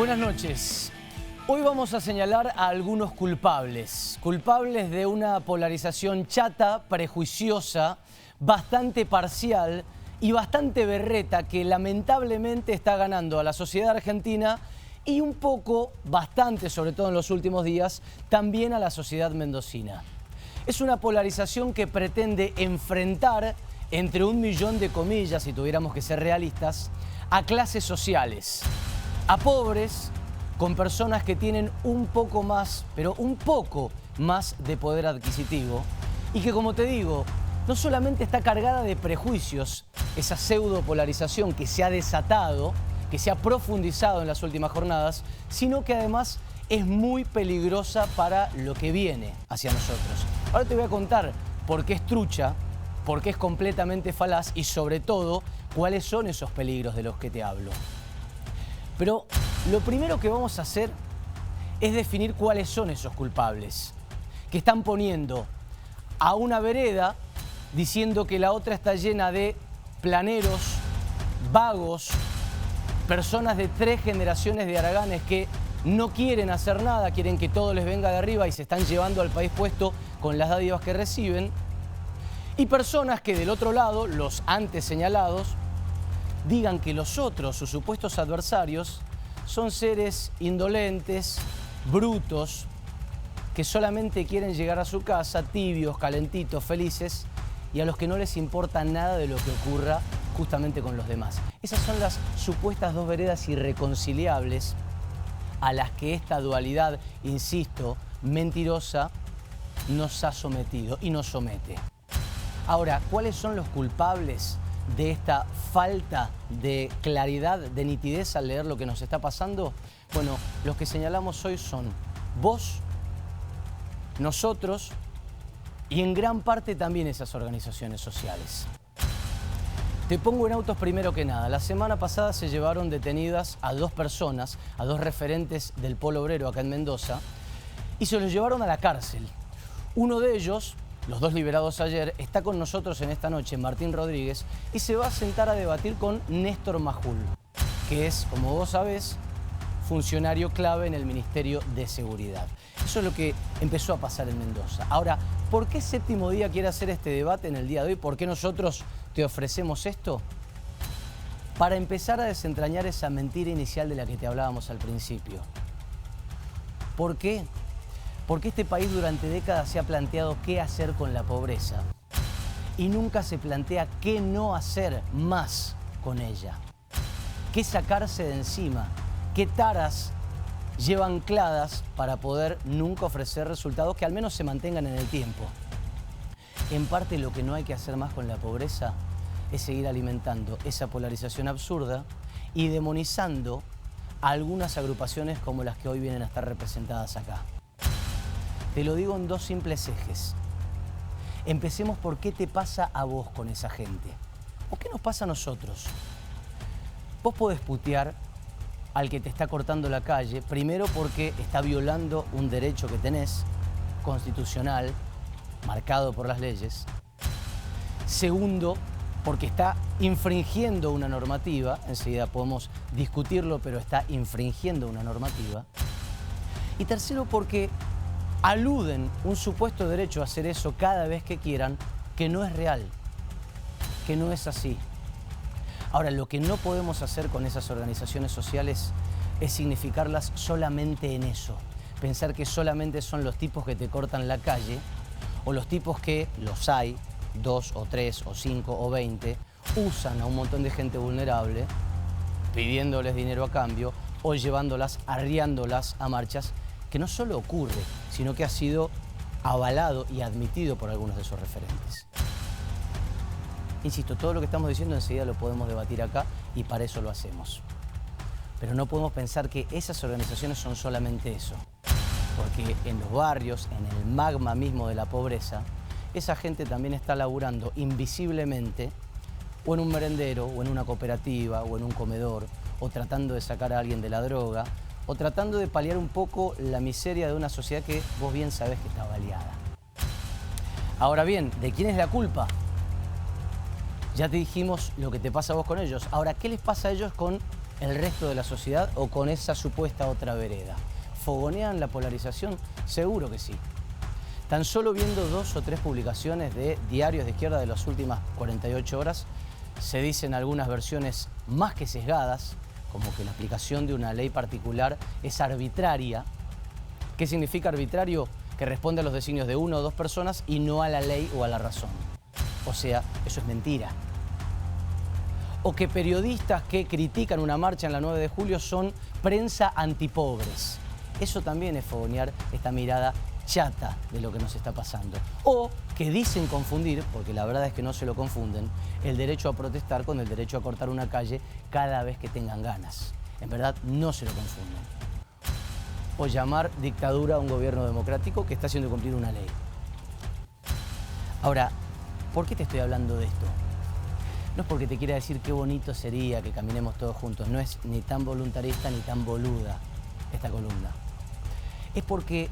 Buenas noches. Hoy vamos a señalar a algunos culpables. Culpables de una polarización chata, prejuiciosa, bastante parcial y bastante berreta que lamentablemente está ganando a la sociedad argentina y un poco, bastante, sobre todo en los últimos días, también a la sociedad mendocina. Es una polarización que pretende enfrentar, entre un millón de comillas, si tuviéramos que ser realistas, a clases sociales, a pobres, con personas que tienen un poco más, pero un poco más de poder adquisitivo y que, como te digo, no solamente está cargada de prejuicios, esa pseudo polarización que se ha desatado, que se ha profundizado en las últimas jornadas, sino que además es muy peligrosa para lo que viene hacia nosotros. Ahora te voy a contar por qué es trucha, por qué es completamente falaz y sobre todo cuáles son esos peligros de los que te hablo. Pero lo primero que vamos a hacer es definir cuáles son esos culpables que están poniendo a una vereda diciendo que la otra está llena de planeros, vagos, personas de 3 generaciones de haraganes que no quieren hacer nada, quieren que todo les venga de arriba y se están llevando al país puesto con las dádivas que reciben. Y personas que del otro lado, los antes señalados, digan que los otros, sus supuestos adversarios, son seres indolentes, brutos, que solamente quieren llegar a su casa tibios, calentitos, felices y a los que no les importa nada de lo que ocurra justamente con los demás. Esas son las supuestas dos veredas irreconciliables a las que esta dualidad, insisto, mentirosa, nos ha sometido y nos somete. Ahora, ¿cuáles son los culpables de esta falta de claridad, de nitidez al leer lo que nos está pasando? Bueno, los que señalamos hoy son vos, nosotros y en gran parte también esas organizaciones sociales. Te pongo en autos primero que nada. La semana pasada se llevaron detenidas a 2 personas, a 2 referentes del Polo Obrero acá en Mendoza, y se los llevaron a la cárcel. Uno de ellos, los 2 liberados ayer, está con nosotros en esta noche, Martín Rodríguez, y se va a sentar a debatir con Néstor Majul, que es, como vos sabés, funcionario clave en el Ministerio de Seguridad. Eso es lo que empezó a pasar en Mendoza. Ahora, ¿por qué Séptimo Día quiere hacer este debate en el día de hoy? ¿Por qué nosotros te ofrecemos esto? Para empezar a desentrañar esa mentira inicial de la que te hablábamos al principio. ¿Por qué? Porque este país durante décadas se ha planteado qué hacer con la pobreza y nunca se plantea qué no hacer más con ella, qué sacarse de encima, qué taras lleva ancladas para poder nunca ofrecer resultados que al menos se mantengan en el tiempo. En parte lo que no hay que hacer más con la pobreza es seguir alimentando esa polarización absurda y demonizando a algunas agrupaciones como las que hoy vienen a estar representadas acá. Te lo digo en 2 simples ejes. Empecemos por qué te pasa a vos con esa gente. ¿O qué nos pasa a nosotros? Vos podés putear al que te está cortando la calle, primero porque está violando un derecho que tenés, constitucional, marcado por las leyes. Segundo, porque está infringiendo una normativa, enseguida podemos discutirlo, pero está infringiendo una normativa. Y tercero, porque aluden un supuesto derecho a hacer eso cada vez que quieran, que no es real, que no es así. Ahora, lo que no podemos hacer con esas organizaciones sociales es significarlas solamente en eso. Pensar que solamente son los tipos que te cortan la calle o los tipos que, los hay, 2 o 3 o 5 o 20, usan a un montón de gente vulnerable pidiéndoles dinero a cambio o llevándolas, arriándolas a marchas, que no solo ocurre, sino que ha sido avalado y admitido por algunos de sus referentes. Insisto, todo lo que estamos diciendo enseguida lo podemos debatir acá y para eso lo hacemos. Pero no podemos pensar que esas organizaciones son solamente eso. Porque en los barrios, en el magma mismo de la pobreza, esa gente también está laburando invisiblemente o en un merendero, o en una cooperativa, o en un comedor, o tratando de sacar a alguien de la droga, o tratando de paliar un poco la miseria de una sociedad que vos bien sabés que está baleada. Ahora bien, ¿de quién es la culpa? Ya te dijimos lo que te pasa a vos con ellos. Ahora, ¿qué les pasa a ellos con el resto de la sociedad o con esa supuesta otra vereda? ¿Fogonean la polarización? Seguro que sí. Tan solo viendo 2 o 3 publicaciones de diarios de izquierda de las últimas 48 horas, se dicen algunas versiones más que sesgadas, como que la aplicación de una ley particular es arbitraria. ¿Qué significa arbitrario? Que responde a los designios de 1 o 2 personas y no a la ley o a la razón. O sea, eso es mentira. O que periodistas que critican una marcha en la 9 de julio son prensa antipobres. Eso también es fogonear esta mirada chata de lo que nos está pasando. O que dicen confundir, porque la verdad es que no se lo confunden, el derecho a protestar con el derecho a cortar una calle cada vez que tengan ganas. En verdad no se lo confunden. O llamar dictadura a un gobierno democrático que está haciendo cumplir una ley. Ahora, ¿por qué te estoy hablando de esto? No es porque te quiera decir qué bonito sería que caminemos todos juntos. No es ni tan voluntarista ni tan boluda esta columna. Es porque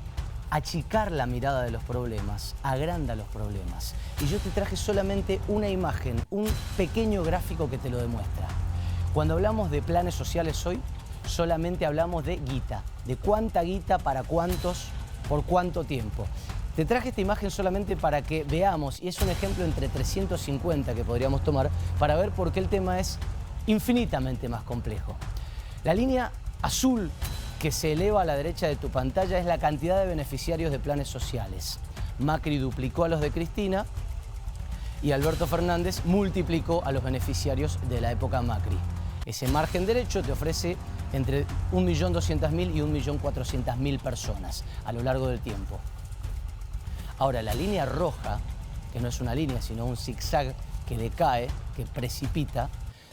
achicar la mirada de los problemas agranda los problemas. Y yo te traje solamente una imagen, un pequeño gráfico que te lo demuestra. Cuando hablamos de planes sociales hoy, solamente hablamos de guita. De cuánta guita, para cuántos, por cuánto tiempo. Te traje esta imagen solamente para que veamos, y es un ejemplo entre 350 que podríamos tomar, para ver por qué el tema es infinitamente más complejo. La línea azul que se eleva a la derecha de tu pantalla es la cantidad de beneficiarios de planes sociales. Macri duplicó a los de Cristina y Alberto Fernández multiplicó a los beneficiarios de la época Macri. Ese margen derecho te ofrece entre 1.200.000 y 1.400.000 personas a lo largo del tiempo. Ahora, la línea roja, que no es una línea, sino un zigzag que decae, que precipita,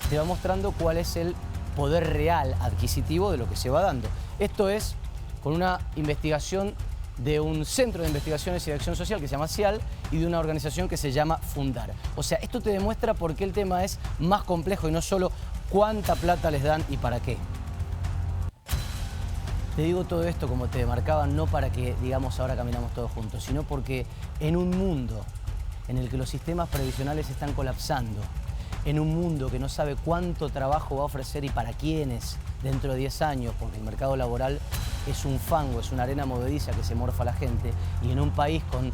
te va mostrando cuál es el poder real adquisitivo de lo que se va dando. Esto es con una investigación de un centro de investigaciones y de acción social que se llama CIAL y de una organización que se llama Fundar. O sea, esto te demuestra por qué el tema es más complejo y no solo cuánta plata les dan y para qué. Te digo todo esto, como te marcaba, no para que digamos ahora caminamos todos juntos, sino porque en un mundo en el que los sistemas previsionales están colapsando, en un mundo que no sabe cuánto trabajo va a ofrecer y para quiénes dentro de 10 años, porque el mercado laboral es un fango, es una arena movediza que se morfa la gente, y en un país con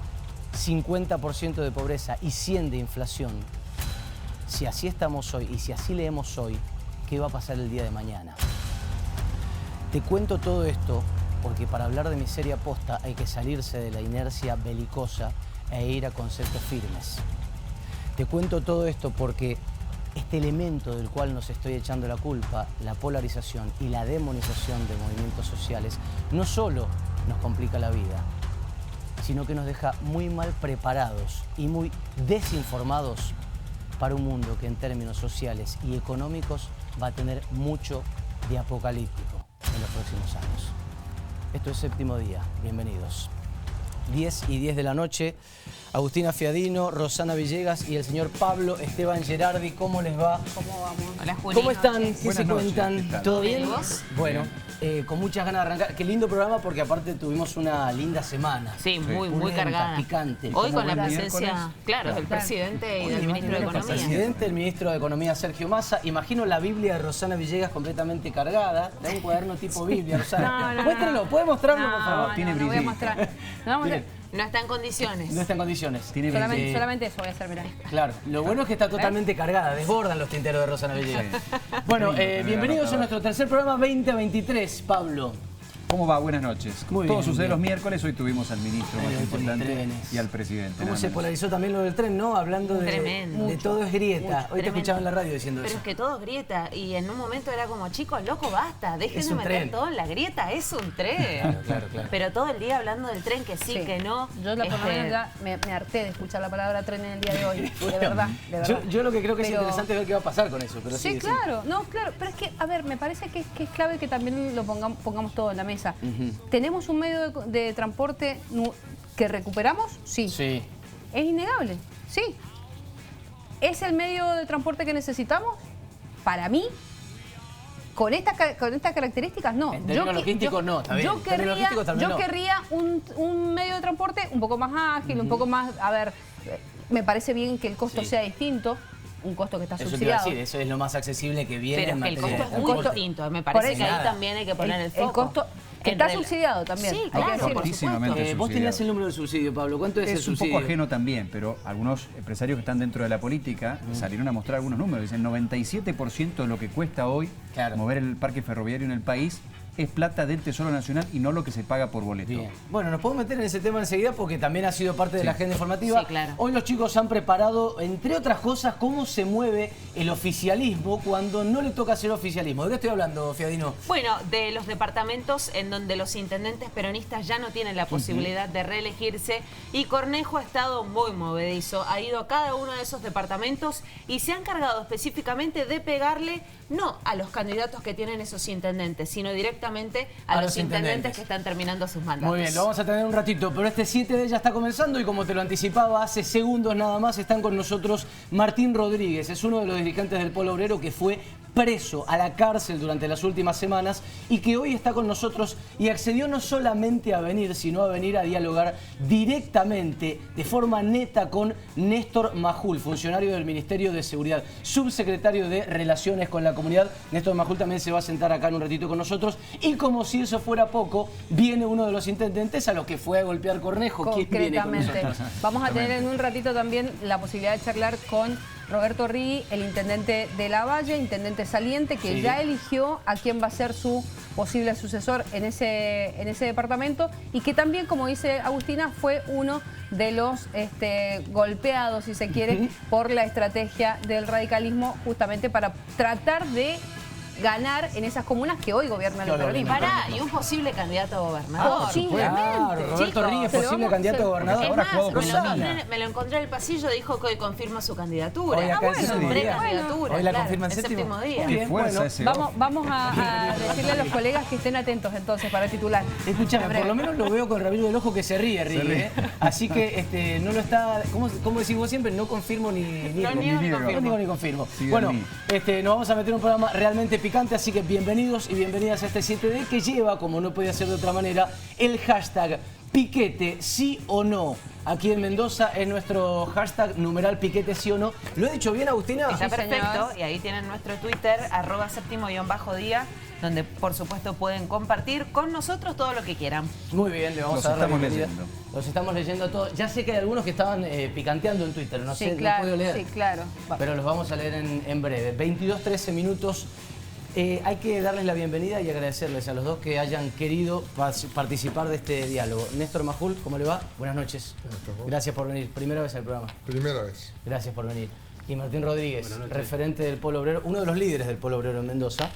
50% de pobreza y 100 de inflación, si así estamos hoy y si así leemos hoy, ¿qué va a pasar el día de mañana? Te cuento todo esto porque para hablar de miseria posta hay que salirse de la inercia belicosa e ir a conceptos firmes. Te cuento todo esto porque este elemento del cual nos estoy echando la culpa, la polarización y la demonización de movimientos sociales, no solo nos complica la vida, sino que nos deja muy mal preparados y muy desinformados para un mundo que en términos sociales y económicos va a tener mucho de apocalíptico en los próximos años. Esto es Séptimo Día, bienvenidos. 10:10 de la noche, Agustina Fiadino, Rosana Villegas y el señor Pablo Esteban Gerardi. ¿Cómo les va? ¿Cómo vamos? Hola, Juli. ¿Cómo están? ¿Qué Buenas se noches, cuentan? ¿qué tal? ¿Todo bien? ¿Y vos? Bueno, con muchas ganas de arrancar. Qué lindo programa porque aparte tuvimos una linda semana. Sí, muy Pulenta, cargada. picante. Hoy Como con la buen presencia, miércoles. claro, del presidente y Hoy, del ministro de el Economía. presidente, el ministro de Economía, Sergio Massa. Imagino la Biblia de Rosana Villegas completamente cargada. Da un cuaderno tipo Biblia, Rosana. Muéstrenlo, ¿puede mostrarlo, por favor? Tiene no voy a brillito. mostrar. No, vamos a Bien. hacer- No está en condiciones. No está en condiciones. Tiene solamente eso voy a hacer, mirá. Claro, lo bueno es que está totalmente cargada, desbordan los tinteros de Rosana Villegas. Sí. Bueno, Qué lindo tener bienvenidos a anotador. nuestro tercer programa 2023, Pablo. ¿Cómo va? Buenas noches. Muy Todo bien, sucede bien. los miércoles, hoy tuvimos al ministro más Hoy importante trenes. y al presidente. ¿Cómo nada se menos. polarizó también lo del tren, no? Hablando de, Tremendo. de todo es grieta. Hoy te Tremendo. escuchaba en la radio diciendo Pero eso. es que todo es grieta y en un momento era como, chicos, loco, basta, dejen Es de un meter tren. todo en la grieta, es un tren. Claro. Pero todo el día hablando del tren, que sí, que no. Yo por lo menos ya me harté de escuchar la palabra tren en el día de hoy. De verdad, de verdad. Yo lo que creo que es Pero- interesante es ver qué va a pasar con eso. Pero Sí, claro, no, claro, pero es que, a ver, me parece que es clave que también lo pongamos todo en la mesa. ¿Tenemos un medio de transporte que recuperamos? Sí. Sí. ¿Es innegable? Sí. ¿Es el medio de transporte que necesitamos? Para mí, con estas características, no. En términos logísticos, no, está bien. Yo En términos querría, logísticos, también no. un medio de transporte un poco más ágil, un poco más, a ver, me parece bien que el costo Sí. sea distinto, un costo que está Eso te iba a subsidiado. decir, eso es lo más accesible que viene Pero en es que el materia costo de es muy transporte. distinto. Me Por parece eso. que ahí Nada. también hay que poner el foco. El costo que En está rela- subsidiado también. Sí, hay que claro, decirlo. por Fortísimamente supuesto. Vos tenías el subsidiado. número del subsidio, Pablo. ¿Cuánto es el Es un subsidio? poco ajeno también, pero algunos empresarios que están dentro de la política salieron a mostrar algunos números. Dicen 97% de lo que cuesta hoy Claro. mover el parque ferroviario en el país es plata del Tesoro Nacional y no lo que se paga por boleto. Bien. Bueno, nos podemos meter en ese tema enseguida porque también ha sido parte de Sí. la agenda informativa. Sí, claro. Hoy los chicos han preparado, entre otras cosas, cómo se mueve el oficialismo cuando no le toca hacer oficialismo. ¿De qué estoy hablando, Fiadino? Bueno, de los departamentos en donde los intendentes peronistas ya no tienen la posibilidad de reelegirse y Cornejo ha estado muy movedizo, ha ido a cada uno de esos departamentos y se ha encargado específicamente de pegarle no a los candidatos que tienen esos intendentes, sino directamente a los intendentes que están terminando sus mandatos. Muy bien, lo vamos a tener un ratito, pero este 7 de ya está comenzando y como te lo anticipaba, hace segundos nada más están con nosotros Martín Rodríguez, es uno de los dirigentes del Polo Obrero que fue preso a la cárcel durante las últimas semanas y que hoy está con nosotros y accedió no solamente a venir, sino a venir a dialogar directamente, de forma neta, con Néstor Majul, funcionario del Ministerio de Seguridad, subsecretario de Relaciones con la Comunidad. Néstor Majul también se va a sentar acá en un ratito con nosotros y como si eso fuera poco, viene uno de los intendentes a los que fue a golpear Cornejo. ¿Quién viene con Concretamente. nosotros? Vamos a tener en un ratito también la posibilidad de charlar con Roberto Rigui, el intendente de Lavalle, intendente saliente, que Sí. ya eligió a quién va a ser su posible sucesor en ese departamento y que también, como dice Agustina, fue uno de los golpeados, si se quiere, por la estrategia del radicalismo, justamente para tratar de ganar en esas comunas que hoy gobiernan el peronismo. Pará, y un posible candidato a gobernador. Posiblemente. Claro, Roberto Chicos, Rigui es se lo posible vamos- candidato a se- gobernador. Es Ahora más, jugado con me lo encontré en el pasillo, dijo que hoy confirma su candidatura. Hoy acá en su séptimo día. precandidatura, Hoy la claro, confirma en el séptimo. día. Muy Qué bien, fuerza bueno, ese Vamos a decirle a los colegas que estén atentos entonces para titular. Escúchame, En por breve. lo menos lo veo con el rabillo del ojo que se ríe, Rigui, ríe. ¿eh? Así que no lo está, ¿cómo decís vos siempre? No confirmo ni No niego ni niego. No confirmo. digo ni confirmo. Sigue Bueno, en mí. nos vamos a meter en un programa realmente picante, así que bienvenidos y bienvenidas a este 7D que lleva, como no podía ser de otra manera, el hashtag Piquete sí o no. Aquí en Mendoza es nuestro hashtag numeral Piquete sí o no. ¿Lo he dicho bien, Agustina? Está Sí, perfecto, señor. y ahí tienen nuestro Twitter, @séptimo_día, donde por supuesto pueden compartir con nosotros todo lo que quieran. Muy bien, le vamos Los a dar la estamos bienvenida. leyendo. Los estamos leyendo a todos. Ya sé que hay algunos que estaban picanteando en Twitter, no Sí, sé, claro, no puedo leer. sí, claro. Va. Pero los vamos a leer en breve. 22:13 minutos. Hay que darles la bienvenida y agradecerles a los dos que hayan querido participar de este diálogo. Néstor Majul, ¿cómo le va? Buenas noches. Gracias por venir. Primera vez al programa. Primera vez. Gracias por venir. Y Martín Rodríguez, referente del Polo Obrero, uno de los líderes del Polo Obrero en Mendoza.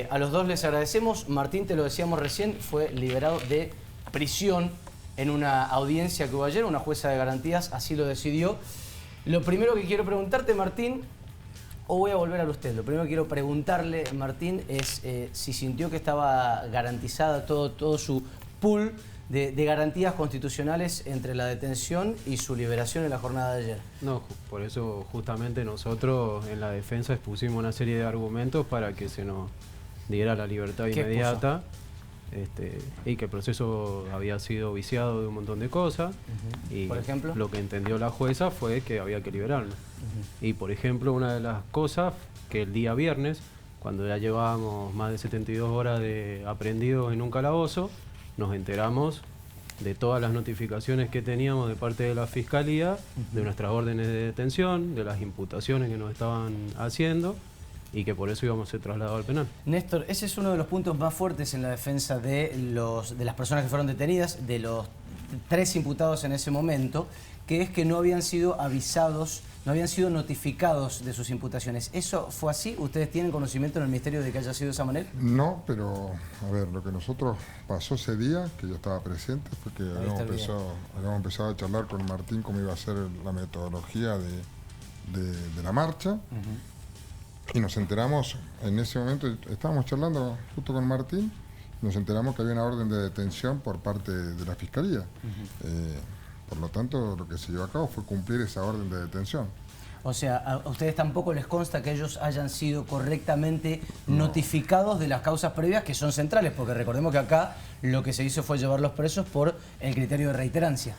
A los dos les agradecemos. Martín, te lo decíamos recién, fue liberado de prisión en una audiencia que hubo ayer, una jueza de garantías así lo decidió. Lo primero que quiero preguntarte, Martín, o voy a volver a usted. Lo primero que quiero preguntarle, Martín, es si sintió que estaba garantizada todo su pool de garantías constitucionales entre la detención y su liberación en la jornada de ayer. No, por eso justamente nosotros en la defensa expusimos una serie de argumentos para que se nos diera la libertad ¿Qué inmediata y que el proceso había sido viciado de un montón de cosas. Y ¿Por ejemplo? lo que entendió la jueza fue que había que liberarlo. Y por ejemplo, una de las cosas que el día viernes, cuando ya llevábamos más de 72 horas de aprendidos en un calabozo, nos enteramos de todas las notificaciones que teníamos de parte de la Fiscalía, de nuestras órdenes de detención, de las imputaciones que nos estaban haciendo y que por eso íbamos a ser trasladados al penal. Néstor, ese es uno de los puntos más fuertes en la defensa de las personas que fueron detenidas, de los 3 imputados en ese momento, que es que no habían sido avisados, no habían sido notificados de sus imputaciones. ¿Eso fue así? ¿Ustedes tienen conocimiento en el Ministerio de que haya sido de esa manera? No, pero a ver, lo que nosotros pasó ese día, que yo estaba presente, fue que está el habíamos empezado a charlar con Martín cómo iba a ser la metodología de la marcha. Y nos enteramos, en ese momento estábamos charlando justo con Martín, nos enteramos que había una orden de detención por parte de la Fiscalía. Por lo tanto, lo que se llevó a cabo fue cumplir esa orden de detención. O sea, ¿a ustedes tampoco les consta que ellos hayan sido correctamente notificados de las causas previas que son centrales? Porque recordemos que acá lo que se hizo fue llevarlos presos por el criterio de reiterancia.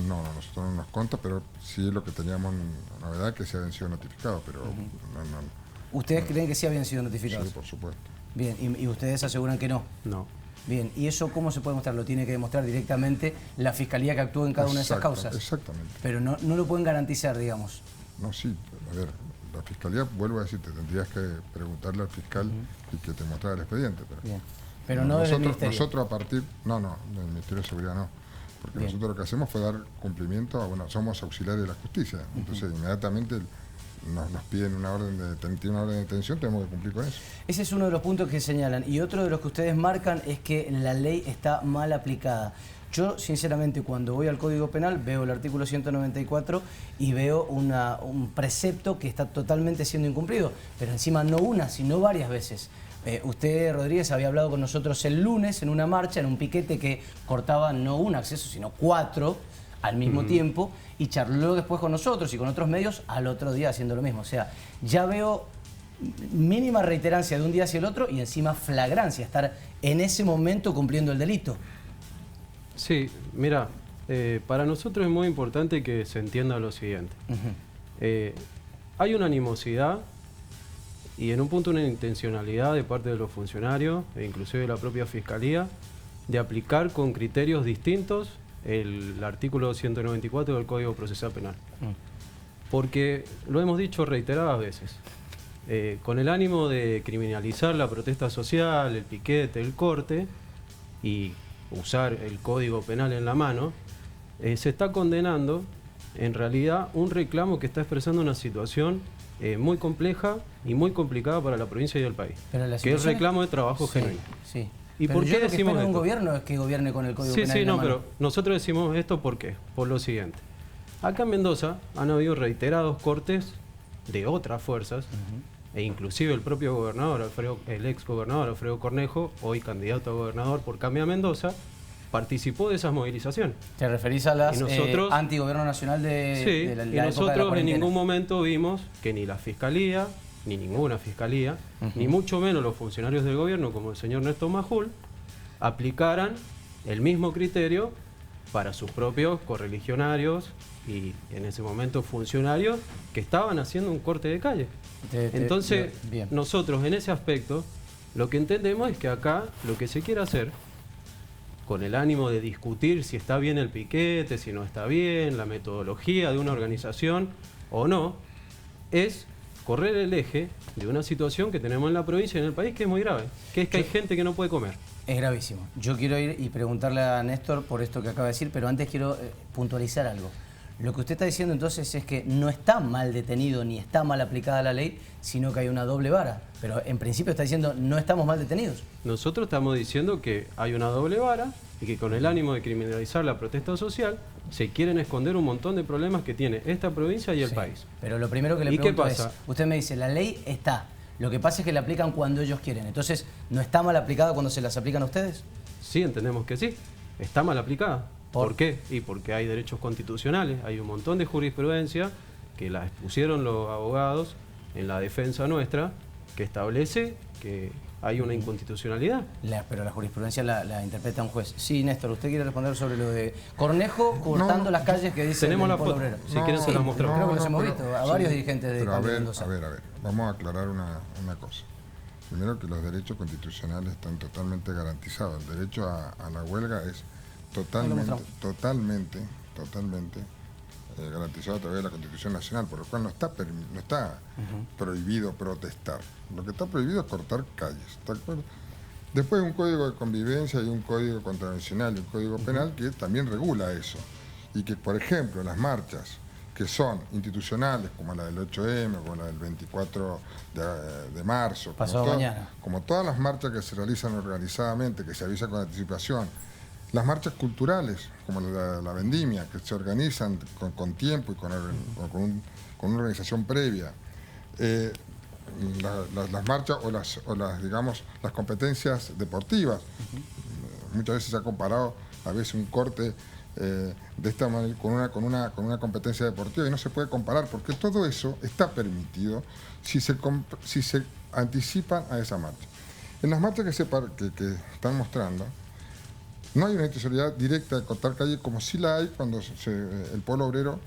No, nosotros no nos consta, pero sí es lo que teníamos novedad, que se habían sido notificados, pero ¿Ustedes creen que sí habían sido notificados? Sí, por supuesto. Bien, y ustedes aseguran que no. No. Bien, ¿y eso cómo se puede mostrar? Lo tiene que demostrar directamente la Fiscalía que actúa en cada una de esas causas. Exactamente. Pero no lo pueden garantizar, digamos. No, sí, a ver, la Fiscalía, vuelvo a decir, te tendrías que preguntarle al fiscal y que te mostrara el expediente. Bien. Pero no desde el Ministerio. Nosotros a partir, no, del Ministerio de Seguridad no. Porque Bien. nosotros lo que hacemos fue dar cumplimiento a somos auxiliares de la justicia. Entonces, inmediatamente nos piden una orden tiene una orden de detención, tenemos que cumplir con eso. Ese es uno de los puntos que señalan. Y otro de los que ustedes marcan es que la ley está mal aplicada. Yo, sinceramente, cuando voy al Código Penal, veo el artículo 194 y veo un precepto que está totalmente siendo incumplido. Pero encima no una, sino varias veces. Usted, Rodríguez, había hablado con nosotros el lunes en una marcha, en un piquete que cortaba no un acceso, sino 4 al mismo tiempo, y charló después con nosotros y con otros medios al otro día haciendo lo mismo. O sea, ya veo mínima reiterancia de un día hacia el otro y encima flagrancia, estar en ese momento cumpliendo el delito. Sí, mira, para nosotros es muy importante que se entienda lo siguiente. Hay una animosidad y en un punto una intencionalidad de parte de los funcionarios e inclusive de la propia Fiscalía de aplicar con criterios distintos el artículo 194 del Código Procesal Penal. Porque lo hemos dicho reiteradas veces, con el ánimo de criminalizar la protesta social, el piquete, el corte y usar el Código Penal en la mano, se está condenando en realidad un reclamo que está expresando una situación muy compleja y muy complicada para la provincia y el país, que es el reclamo de trabajo genuino. Sí. ¿Y pero por qué decimos un esto? gobierno es que gobierne con el Código Penal en la mano. Pero nosotros decimos esto ¿por qué? Por lo siguiente. Acá en Mendoza han habido reiterados cortes de otras fuerzas, e inclusive el propio gobernador, el ex gobernador Alfredo Cornejo, hoy candidato a gobernador por Cambia Mendoza, participó de esas movilizaciones. ¿Te referís a las antigobierno nacional de la época de la nosotros en cuarentena? ningún momento vimos que ni la Fiscalía, ni ninguna Fiscalía, ni mucho menos los funcionarios del gobierno, como el señor Néstor Majul, aplicaran el mismo criterio para sus propios correligionarios y en ese momento funcionarios que estaban haciendo un corte de calle. Entonces, nosotros en ese aspecto, lo que entendemos es que acá lo que se quiere hacer, con el ánimo de discutir si está bien el piquete, si no está bien, la metodología de una organización o no, es correr el eje de una situación que tenemos en la provincia y en el país que es muy grave, que es que hay gente que no puede comer. Es gravísimo. Yo quiero ir y preguntarle a Néstor por esto que acaba de decir, pero antes quiero puntualizar algo. Lo que usted está diciendo entonces es que no está mal detenido ni está mal aplicada la ley, sino que hay una doble vara. Pero en principio está diciendo no estamos mal detenidos. Nosotros estamos diciendo que hay una doble vara y que con el ánimo de criminalizar la protesta social se quieren esconder un montón de problemas que tiene esta provincia y el país. Pero lo primero que le pregunto es, usted me dice, la ley está, lo que pasa es que la aplican cuando ellos quieren. Entonces, ¿no está mal aplicada cuando se las aplican a ustedes? Sí, entendemos que sí. Está mal aplicada. ¿Por qué? Y porque hay derechos constitucionales, hay un montón de jurisprudencia que la expusieron los abogados en la defensa nuestra, que establece que hay una inconstitucionalidad. Pero la jurisprudencia la interpreta un juez. Sí, Néstor, ¿usted quiere responder sobre lo de Cornejo cortando las calles que dice tenemos el la pueblo foto, obrero? si quieren se las mostramos. Creo que los hemos visto, a varios dirigentes de Cambio Mendoza. A ver, vamos a aclarar una cosa. Primero, que los derechos constitucionales están totalmente garantizados. El derecho a la huelga es totalmente garantizado a través de la Constitución Nacional, por lo cual no está prohibido protestar. Lo que está prohibido es cortar calles, ¿está de acuerdo? Después hay un código de convivencia y un código contravencional y un código penal que también regula eso. Y que, por ejemplo, las marchas que son institucionales, como la del 8M, como la del 24 de marzo, como todas las marchas que se realizan organizadamente, que se avisan con anticipación, las marchas culturales, como la vendimia, que se organizan con tiempo y con una organización previa, las marchas o las competencias deportivas. Muchas veces se ha comparado a veces un corte de esta manera con una competencia deportiva y no se puede comparar porque todo eso está permitido si se anticipan a esa marcha. En las marchas que están mostrando, no hay una intencionalidad directa de cortar calle como sí la hay cuando el pueblo obrero,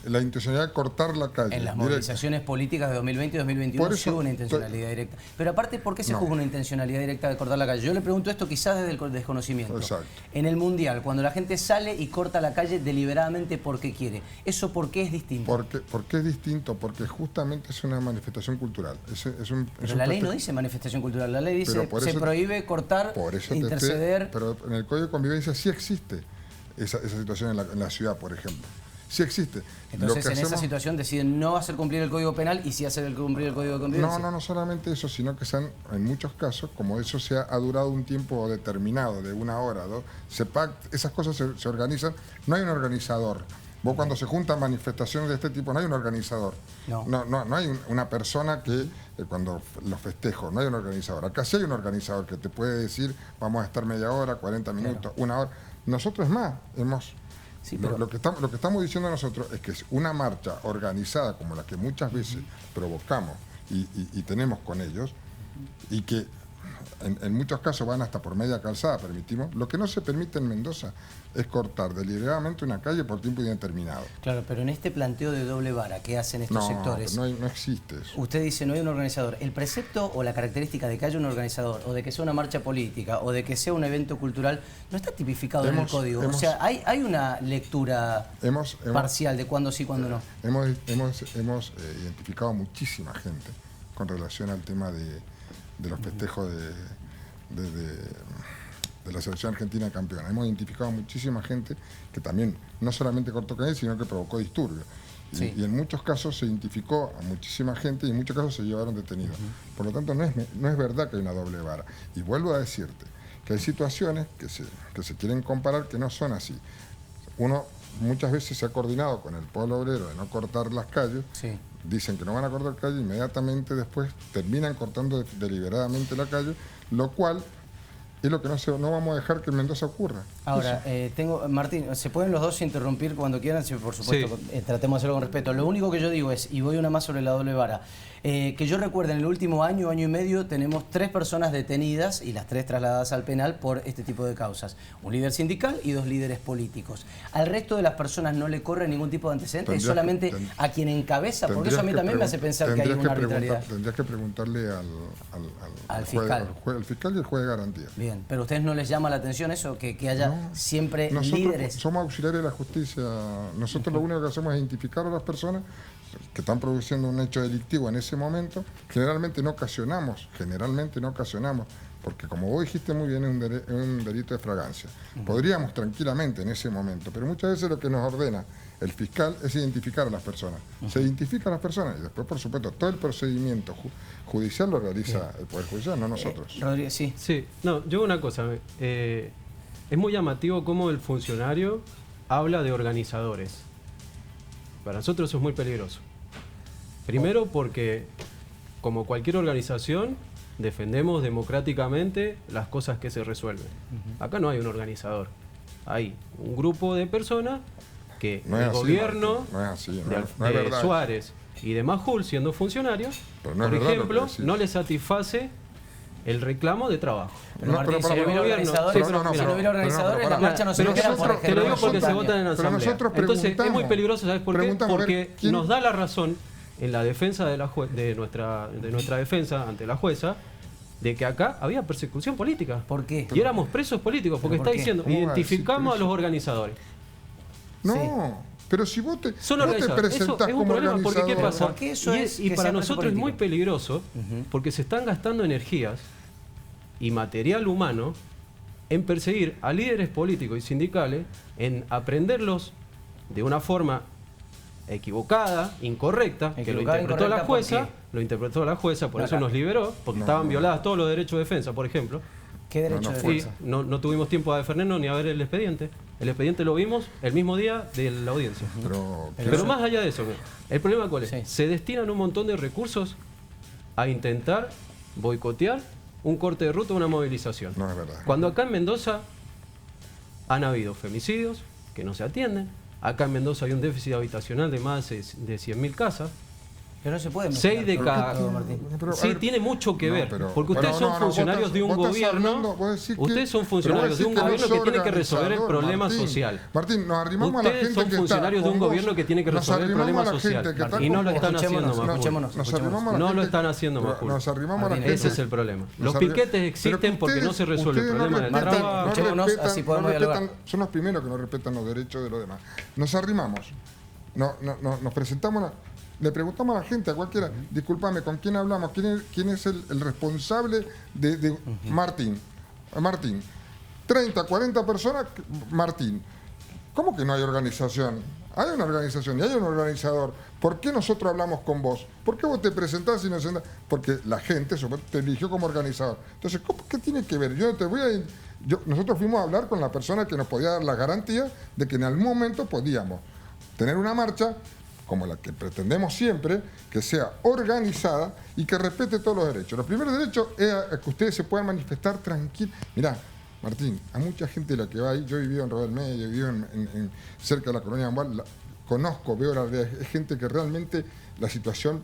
la intencionalidad de cortar la calle. En las directa. movilizaciones políticas de 2020 y 2021 Por sí eso, hubo una intencionalidad directa. Pero aparte, ¿por qué se juzga una intencionalidad directa de cortar la calle? Yo le pregunto esto quizás desde el desconocimiento. Exacto. En el Mundial, cuando la gente sale y corta la calle deliberadamente porque quiere, ¿eso por qué es distinto? ¿Por qué es distinto? Porque justamente es una manifestación cultural. Pero la ley no dice manifestación cultural, la ley dice se prohíbe cortar, interceder. Pero en el Código de Convivencia sí existe esa situación en la ciudad, por ejemplo. Sí existe. Entonces, esa situación deciden no hacer cumplir el Código Penal y sí hacer cumplir el Código de Convivencia. No solamente eso, sino que en muchos casos, como eso ha durado un tiempo determinado, de 1 hora, 2, esas cosas se organizan. No hay un organizador. Vos cuando se juntan manifestaciones de este tipo, no hay un organizador. No hay una persona que, cuando los festejos, no hay un organizador. Acá sí hay un organizador que te puede decir, vamos a estar media hora, 40 minutos, 1 hora. Nosotros más, Sí, pero lo que estamos diciendo nosotros es que es una marcha organizada como la que muchas veces provocamos y tenemos con ellos, y que en muchos casos van hasta por media calzada, permitimos. Lo que no se permite en Mendoza es cortar deliberadamente una calle por tiempo indeterminado. Claro, pero en este planteo de doble vara que hacen estos sectores... No existe eso. Usted dice no hay un organizador. El precepto o la característica de que haya un organizador, o de que sea una marcha política, o de que sea un evento cultural, no está tipificado en el código. O sea, hay una lectura parcial de cuándo sí, cuándo no. Hemos identificado muchísima gente con relación al tema de los festejos de la selección argentina campeona. Hemos identificado muchísima gente que también no solamente cortó calle, sino que provocó disturbios. Sí. Y en muchos casos se identificó a muchísima gente y en muchos casos se llevaron detenidos. Por lo tanto, no es verdad que hay una doble vara. Y vuelvo a decirte que hay situaciones que se quieren comparar que no son así. Uno muchas veces se ha coordinado con el pueblo obrero de no cortar las calles. Sí. Dicen que no van a cortar calle, inmediatamente después terminan cortando deliberadamente la calle, lo cual es lo que no vamos a dejar que en Mendoza ocurra. Ahora, Martín, se pueden los dos interrumpir cuando quieran, por supuesto, sí. Tratemos de hacerlo con respeto. Lo único que yo digo es, y voy una más sobre la doble vara, que yo recuerdo en el último año y medio tenemos 3 personas detenidas y las 3 trasladadas al penal por este tipo de causas. Un líder sindical y 2 líderes políticos. Al resto de las personas no le corre ningún tipo de antecedente, es solamente a quien encabeza, porque eso a mí también me hace pensar que hay una arbitrariedad. Tendrías que preguntarle al fiscal. Al fiscal y al juez de garantía. Bien, pero ¿a ustedes no les llama la atención eso? Que haya siempre líderes. Somos auxiliares de la justicia. Nosotros lo único que hacemos es identificar a las personas que están produciendo un hecho delictivo en ese momento. Generalmente no ocasionamos, porque como vos dijiste muy bien, es un delito de fragancia. Podríamos tranquilamente en ese momento, pero muchas veces lo que nos ordena el fiscal es identificar a las personas. Se identifica a las personas y después, por supuesto, todo el procedimiento judicial lo realiza el Poder Judicial, no nosotros. Rodríguez, sí. Sí, no, yo una cosa, es muy llamativo cómo el funcionario habla de organizadores. Para nosotros eso es muy peligroso. Primero porque, como cualquier organización, defendemos democráticamente las cosas que se resuelven. Acá no hay un organizador, hay un grupo de personas que el gobierno de Suárez y de Majul, siendo funcionarios, por ejemplo, no le satisface el reclamo de trabajo. Pero Martín, si no hubiera organizadores, la marcha no se hubiera, por ejemplo. Te lo digo porque se votan en asamblea. Entonces es muy peligroso, ¿sabes por qué? Porque nos da la razón en la defensa de nuestra defensa ante la jueza, de que acá había persecución política. ¿Por qué? Y éramos presos políticos, porque está diciendo, identificamos a los organizadores. No, sí. Pero si vos te presentás como organizador... Porque ¿qué pasa? Porque eso y para nosotros es muy peligroso, porque se están gastando energías y material humano en perseguir a líderes políticos y sindicales, en aprenderlos de una forma equivocada, incorrecta, que lo interpretó la jueza, por eso nos liberó, porque estaban violadas todos los derechos de defensa, por ejemplo. ¿Qué derecho de defensa? No tuvimos tiempo a defendernos ni a ver el expediente. El expediente lo vimos el mismo día de la audiencia. Pero más allá de eso, ¿el problema cuál es? Sí. Se destinan un montón de recursos a intentar boicotear un corte de ruta, una movilización. No es verdad. Cuando acá en Mendoza han habido femicidios que no se atienden, acá en Mendoza hay un déficit habitacional de más de 100.000 casas, Pero no se puede 6 de mezclar cada... todo, Martín. Pero, a Sí, ver, tiene mucho que no, ver, pero- porque ustedes pero son funcionarios de un gobierno, ustedes son funcionarios de un gobierno que tiene que resolver el problema social. Martín, nos arrimamos a la Ustedes gente son que funcionarios de un con vos, gobierno que tiene que nos resolver el arrimamos problema a la gente social. que está Y no con lo vos. están haciendo, Escuchémonos, Majul. escuchémonos. Nos arrimamos a la No lo gente- están haciendo, Majul. Nos arrimamos a la Martín, gente. Ese es el problema. nos Los arri- piquetes pero existen que porque no se resuelve el ustedes problema del respetan- trabajo. Escuchémonos, respetan- así podemos dialogar. son los primeros que no respetan los derechos de los demás. Nos arrimamos, nos presentamos, le preguntamos a la gente, a cualquiera, discúlpame, ¿con quién hablamos? ¿Quién es el responsable de Martín? Martín. 30, 40 personas, Martín. ¿Cómo que no hay organización? Hay una organización y hay un organizador. ¿Por qué nosotros hablamos con vos? ¿Por qué vos te presentás y no sentás? Porque la gente te eligió como organizador. Entonces, ¿qué tiene que ver? Nosotros fuimos a hablar con la persona que nos podía dar la garantía de que en algún momento podíamos tener una marcha como la que pretendemos siempre, que sea organizada y que respete todos los derechos. Los primeros derechos es a que ustedes se puedan manifestar tranquilos. Mirá, Martín, a mucha gente la que va ahí, yo he vivido en Río del Medio, he vivido cerca de la colonia Ambual, conozco, veo la realidad, es gente que realmente la situación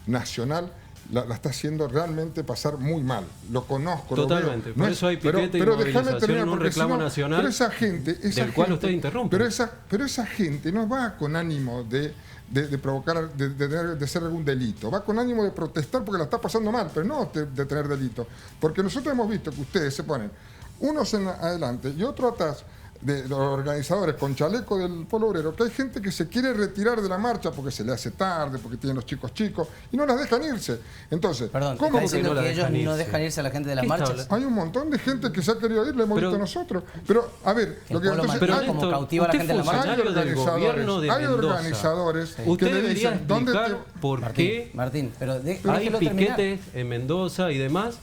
nacional la está haciendo realmente pasar muy mal. Lo conozco, Totalmente, lo veo. por eso hay piquete y movilización en un reclamo nacional pero esa gente, del cual usted interrumpe. Pero esa gente no va con ánimo de provocar, de ser algún delito. Va con ánimo de protestar porque la está pasando mal, pero no de tener delito. Porque nosotros hemos visto que ustedes se ponen unos adelante y otros atrás de los organizadores con chaleco del Polo Obrero, que hay gente que se quiere retirar de la marcha porque se le hace tarde, porque tienen los chicos y no las dejan irse. Entonces, Perdón, ¿cómo ¿está diciendo no la que ellos dejan no irse? dejan irse a la gente de las ¿Qué está marchas? hablando? hay un montón de gente que se ha querido ir, lo hemos Pero- visto nosotros. Pero, a ver, El pueblo entonces, mantiene hay- como Néstor, cautiva a la usted gente en la es marcha. funcionario del gobierno de hay Mendoza. organizadores Usted que le debería dicen, ¿dónde explicar por qué Martín, pero hay déjelo terminar. piquetes en Mendoza y demás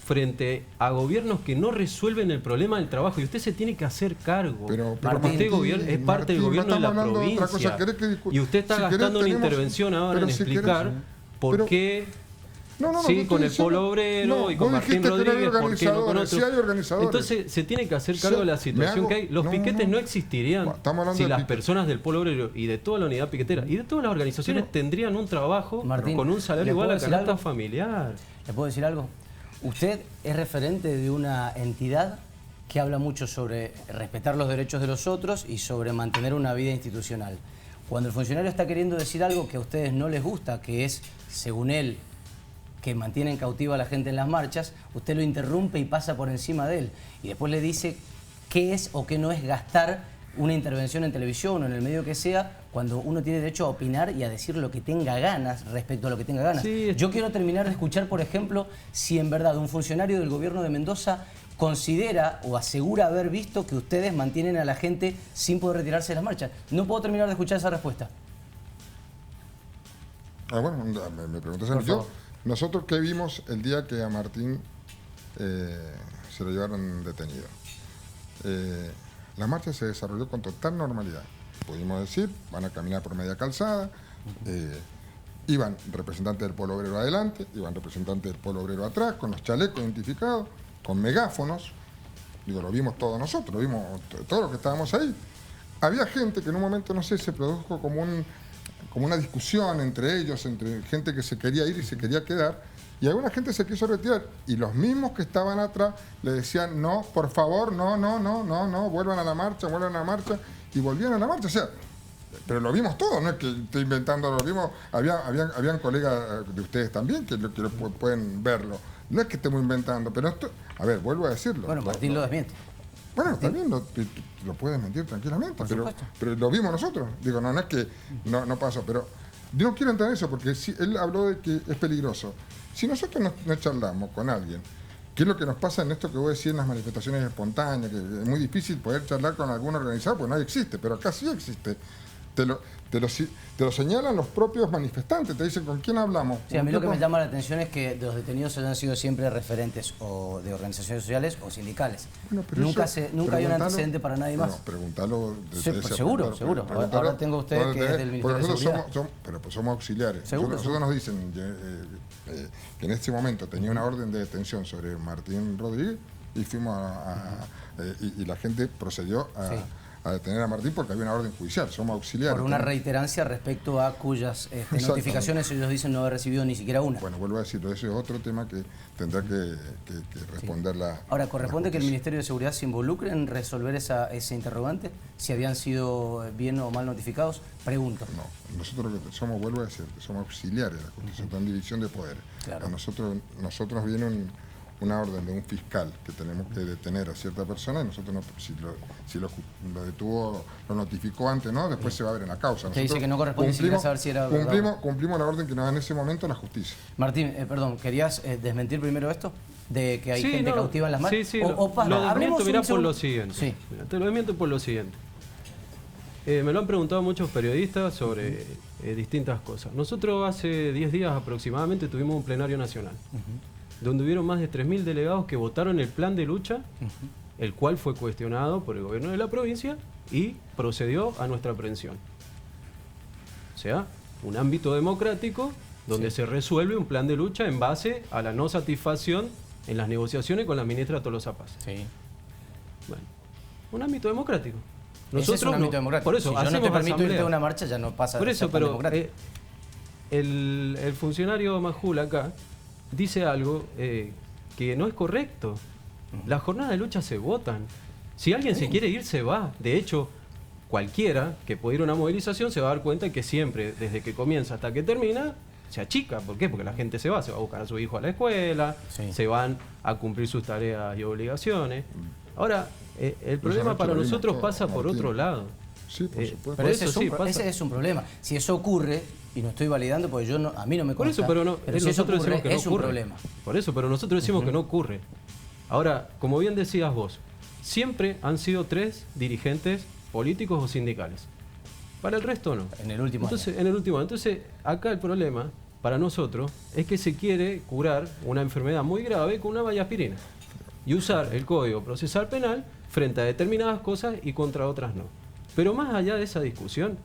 frente a gobiernos que no resuelven el problema del trabajo y usted se tiene que hacer cargo. Pero, porque usted es parte del Martín, gobierno de la estamos hablando de otra cosa. provincia. ¿Querés que Y usted está si querés gastando una tenemos- intervención ahora pero en si explicar querés- por pero- qué No, sí, estoy con el diciendo- Polo Obrero no, y con vos Martín dijiste que no hay Rodríguez, ¿por qué no con organizadores? otros? Sí hay organizadores. Entonces se tiene que hacer cargo Sí, de la me situación hago- que hay. Los no, piquetes no. no existirían Estamos hablando si de las piquetes. personas del Polo Obrero y de toda la unidad piquetera y de todas las organizaciones tendrían un trabajo Martín, con un ¿le salario puedo igual a decir canasta algo? familiar. ¿Le puedo decir algo? Usted es referente de una entidad que habla mucho sobre respetar los derechos de los otros y sobre mantener una vida institucional. Cuando el funcionario está queriendo decir algo que a ustedes no les gusta, que es, según él, que mantienen cautiva a la gente en las marchas, usted lo interrumpe y pasa por encima de él. Y después le dice qué es o qué no es gastar una intervención en televisión o en el medio que sea, cuando uno tiene derecho a opinar y a decir lo que tenga ganas respecto a lo que tenga ganas. Sí, Yo quiero terminar de escuchar, por ejemplo, si en verdad un funcionario del gobierno de Mendoza considera o asegura haber visto que ustedes mantienen a la gente sin poder retirarse de las marchas. No puedo terminar de escuchar esa respuesta. Bueno, me preguntas a Por mí. favor. Nosotros, ¿qué vimos el día que a Martín se lo llevaron detenido? La marcha se desarrolló con total normalidad. Pudimos decir, van a caminar por media calzada, iban representantes del Polo Obrero adelante, iban representantes del Polo Obrero atrás, con los chalecos identificados, con megáfonos. Digo, lo vimos todos nosotros, lo vimos todos los que estábamos ahí. Había gente que en un momento, no sé, se produjo como una discusión entre ellos, entre gente que se quería ir y se quería quedar, y alguna gente se quiso retirar, y los mismos que estaban atrás le decían, no, por favor, no, vuelvan a la marcha, y volvían a la marcha, o sea, pero lo vimos todo, no es que estoy inventando, lo vimos, habían colegas de ustedes también que pueden verlo, no es que estemos inventando, pero esto, a ver, vuelvo a decirlo. Bueno, Martín lo desmiente. Bueno, también lo puedes mentir tranquilamente, Por supuesto. pero lo vimos nosotros. Digo, no es que no pasó, pero yo no quiero entrar en eso porque él habló de que es peligroso. Si nosotros no charlamos con alguien, ¿qué es lo que nos pasa en esto que vos decís en las manifestaciones espontáneas? Que es muy difícil poder charlar con algún organizador, porque no existe, pero acá sí existe. Te lo señalan los propios manifestantes, te dicen con quién hablamos. Sí, a mí lo que me llama la atención es que los detenidos hayan sido siempre referentes o de organizaciones sociales o sindicales. Bueno, pero Nunca eso, hay un preguntalo- antecedente para nadie más. Bueno, preguntalo. Sí, pues seguro. Ahora tengo usted ¿dónde que es tenés? del Porque Ministerio de nosotros Seguridad. pero pues somos auxiliares. Seguro, Nosotros nos dicen que en este momento tenía una orden de detención sobre Martín Rodríguez y fuimos y la gente procedió a detener a Martín porque había una orden judicial, somos auxiliares. Por una reiterancia respecto a cuyas notificaciones ellos dicen no haber recibido ni siquiera una. Bueno, vuelvo a decirlo, ese es otro tema que tendrá que responder la... Ahora, ¿corresponde la que el justicia. Ministerio de Seguridad se involucre en resolver ese interrogante? Si habían sido bien o mal notificados, pregunto. No, nosotros somos, vuelvo a decir, somos auxiliares de la justicia, está en división de poderes. Claro. A nosotros viene una orden de un fiscal que tenemos que detener a cierta persona y nosotros, si lo detuvo, lo notificó antes, ¿no? Después se va a ver en la causa. Usted dice que no corresponde siquiera saber si era verdad. Cumplimos la orden que nos da en ese momento la justicia. Martín, perdón, ¿querías desmentir primero esto? ¿De que hay Sí, gente no, cautiva en las marchas? Sí, Hablemos desmiento, mirá, un por lo segundo. siguiente. Sí. Mirá, te lo desmiento por lo siguiente. Me lo han preguntado muchos periodistas sobre distintas cosas. Nosotros hace 10 días aproximadamente tuvimos un plenario nacional, donde hubieron más de 3.000 delegados que votaron el plan de lucha, el cual fue cuestionado por el gobierno de la provincia y procedió a nuestra aprehensión. O sea, un ámbito democrático donde se resuelve un plan de lucha en base a la no satisfacción en las negociaciones con la ministra Tolosa Paz. Sí. Bueno, un ámbito democrático. Ese es un ámbito democrático. Por eso, si yo no te hacemos permito irte asamblea. a una marcha, ya no pasa Por de eso, ser tan pero democrático. el funcionario Majul acá dice algo que no es correcto. Las jornadas de lucha se votan. Si alguien se quiere ir, se va. De hecho, cualquiera que pueda ir a una movilización se va a dar cuenta que siempre, desde que comienza hasta que termina, se achica. ¿Por qué? Porque la gente se va a buscar a su hijo a la escuela, Sí. se van a cumplir sus tareas y obligaciones. Ahora, el Pero problema esa noche para lo vimos nosotros todo, pasa por Martín. otro lado. Sí, por supuesto. Pero Por eso sí, pasa. ese es un problema. Si eso ocurre, y no estoy validando porque a mí no me Por consta, eso, pero no, si eso nosotros ocurre, decimos que no es un ocurre. problema. Por eso, pero nosotros decimos que no ocurre. Ahora, como bien decías vos, siempre han sido 3 dirigentes políticos o sindicales. Para el resto no. En el último Entonces, en el último año. Entonces, acá el problema para nosotros es que se quiere curar una enfermedad muy grave con una vallaspirina y usar el Código Procesal Penal frente a determinadas cosas y contra otras no. Pero más allá de esa discusión,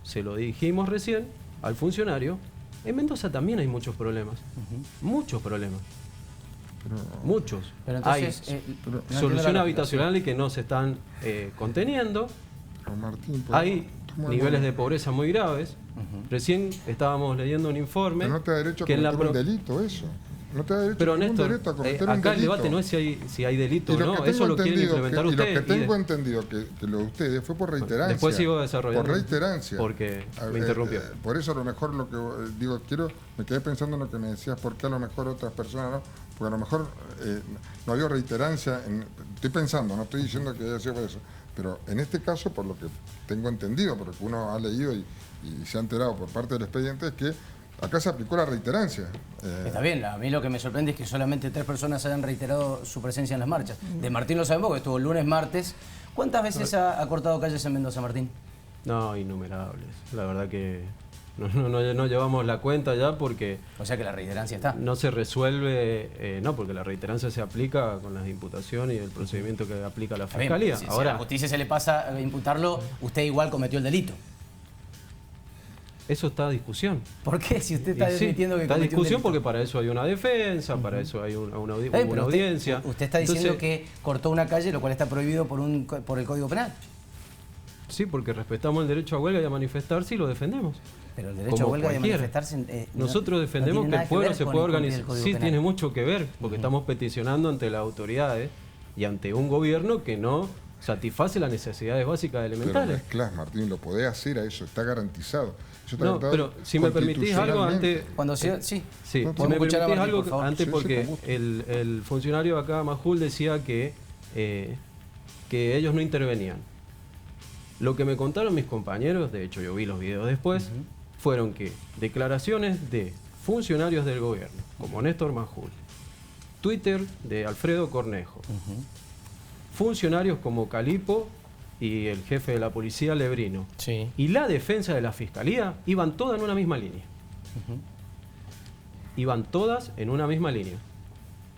se lo dijimos recién al funcionario, en Mendoza también hay muchos problemas. Muchos problemas. Muchos. Pero entonces, hay no entiendo la soluciones lógica, habitacionales que no se están conteniendo. Pero Martín, Hay estamos niveles de hablando- pobreza muy graves. Recién estábamos leyendo un informe. Pero no te da derecho a que en la cometer un pro- delito eso. No te da derecho Pero ningún Néstor, derecho a cometer un acá el delito. debate no es si hay delito Y o lo no, que tengo eso lo quieren entendido implementar y lo ustedes. que tengo entendido que lo de ustedes fue por reiterancia. Después sigo desarrollando. Por reiterancia. Porque A me ver, interrumpió. Por eso a lo mejor lo que digo, me quedé pensando en lo que me decías, por qué a lo mejor otras personas no. Porque a lo mejor no había reiterancia. Estoy pensando, no estoy diciendo que haya sido por eso. Pero en este caso, por lo que tengo entendido, porque uno ha leído y se ha enterado por parte del expediente, es que acá se aplicó la reiterancia. Está bien, a mí lo que me sorprende es que solamente 3 personas hayan reiterado su presencia en las marchas. De Martín lo sabemos, que estuvo el lunes, martes. ¿Cuántas veces ha cortado calles en Mendoza, Martín? No, innumerables. La verdad que no llevamos la cuenta ya porque O sea que la reiterancia está. no se resuelve, no, porque la reiterancia se aplica con las imputaciones y el procedimiento que aplica la Está bien, Fiscalía. si a Ahora, la justicia se le pasa a imputarlo, usted igual cometió el delito. eso está a discusión. ¿Por qué? Si usted está Y sí, admitiendo que está a cometió un discusión delito. porque para eso hay una defensa, para eso hay una Está bien, pero audiencia. Usted está diciendo Entonces, que cortó una calle, lo cual está prohibido por el Código Penal. sí, porque respetamos el derecho a huelga y a manifestarse y lo defendemos. Pero el derecho Como a huelga y a cualquiera. manifestarse... Nosotros defendemos tiene que nada el pueblo ver se con pueda incumplir el organizar. Código Sí, Penal. tiene mucho que ver, porque estamos peticionando ante las autoridades y ante un gobierno que no satisface las necesidades básicas Pero elementales. mezclás, Martín, lo podés hacer a eso, está garantizado. Eso está No, garantizado pero si me permitís algo antes... Cuando sea... Sí. Sí, No, si podemos me escuchar a permitís Martín, algo por favor. antes, Sí, porque con gusto. el funcionario acá, Majul, decía que ellos no intervenían. Lo que me contaron mis compañeros, de hecho yo vi los videos después, fueron que declaraciones de funcionarios del gobierno, como Néstor Majul, Twitter de Alfredo Cornejo, funcionarios como Calipo y el jefe de la policía Lebrino, Sí. y la defensa de la fiscalía iban todas en una misma línea. Iban todas en una misma línea.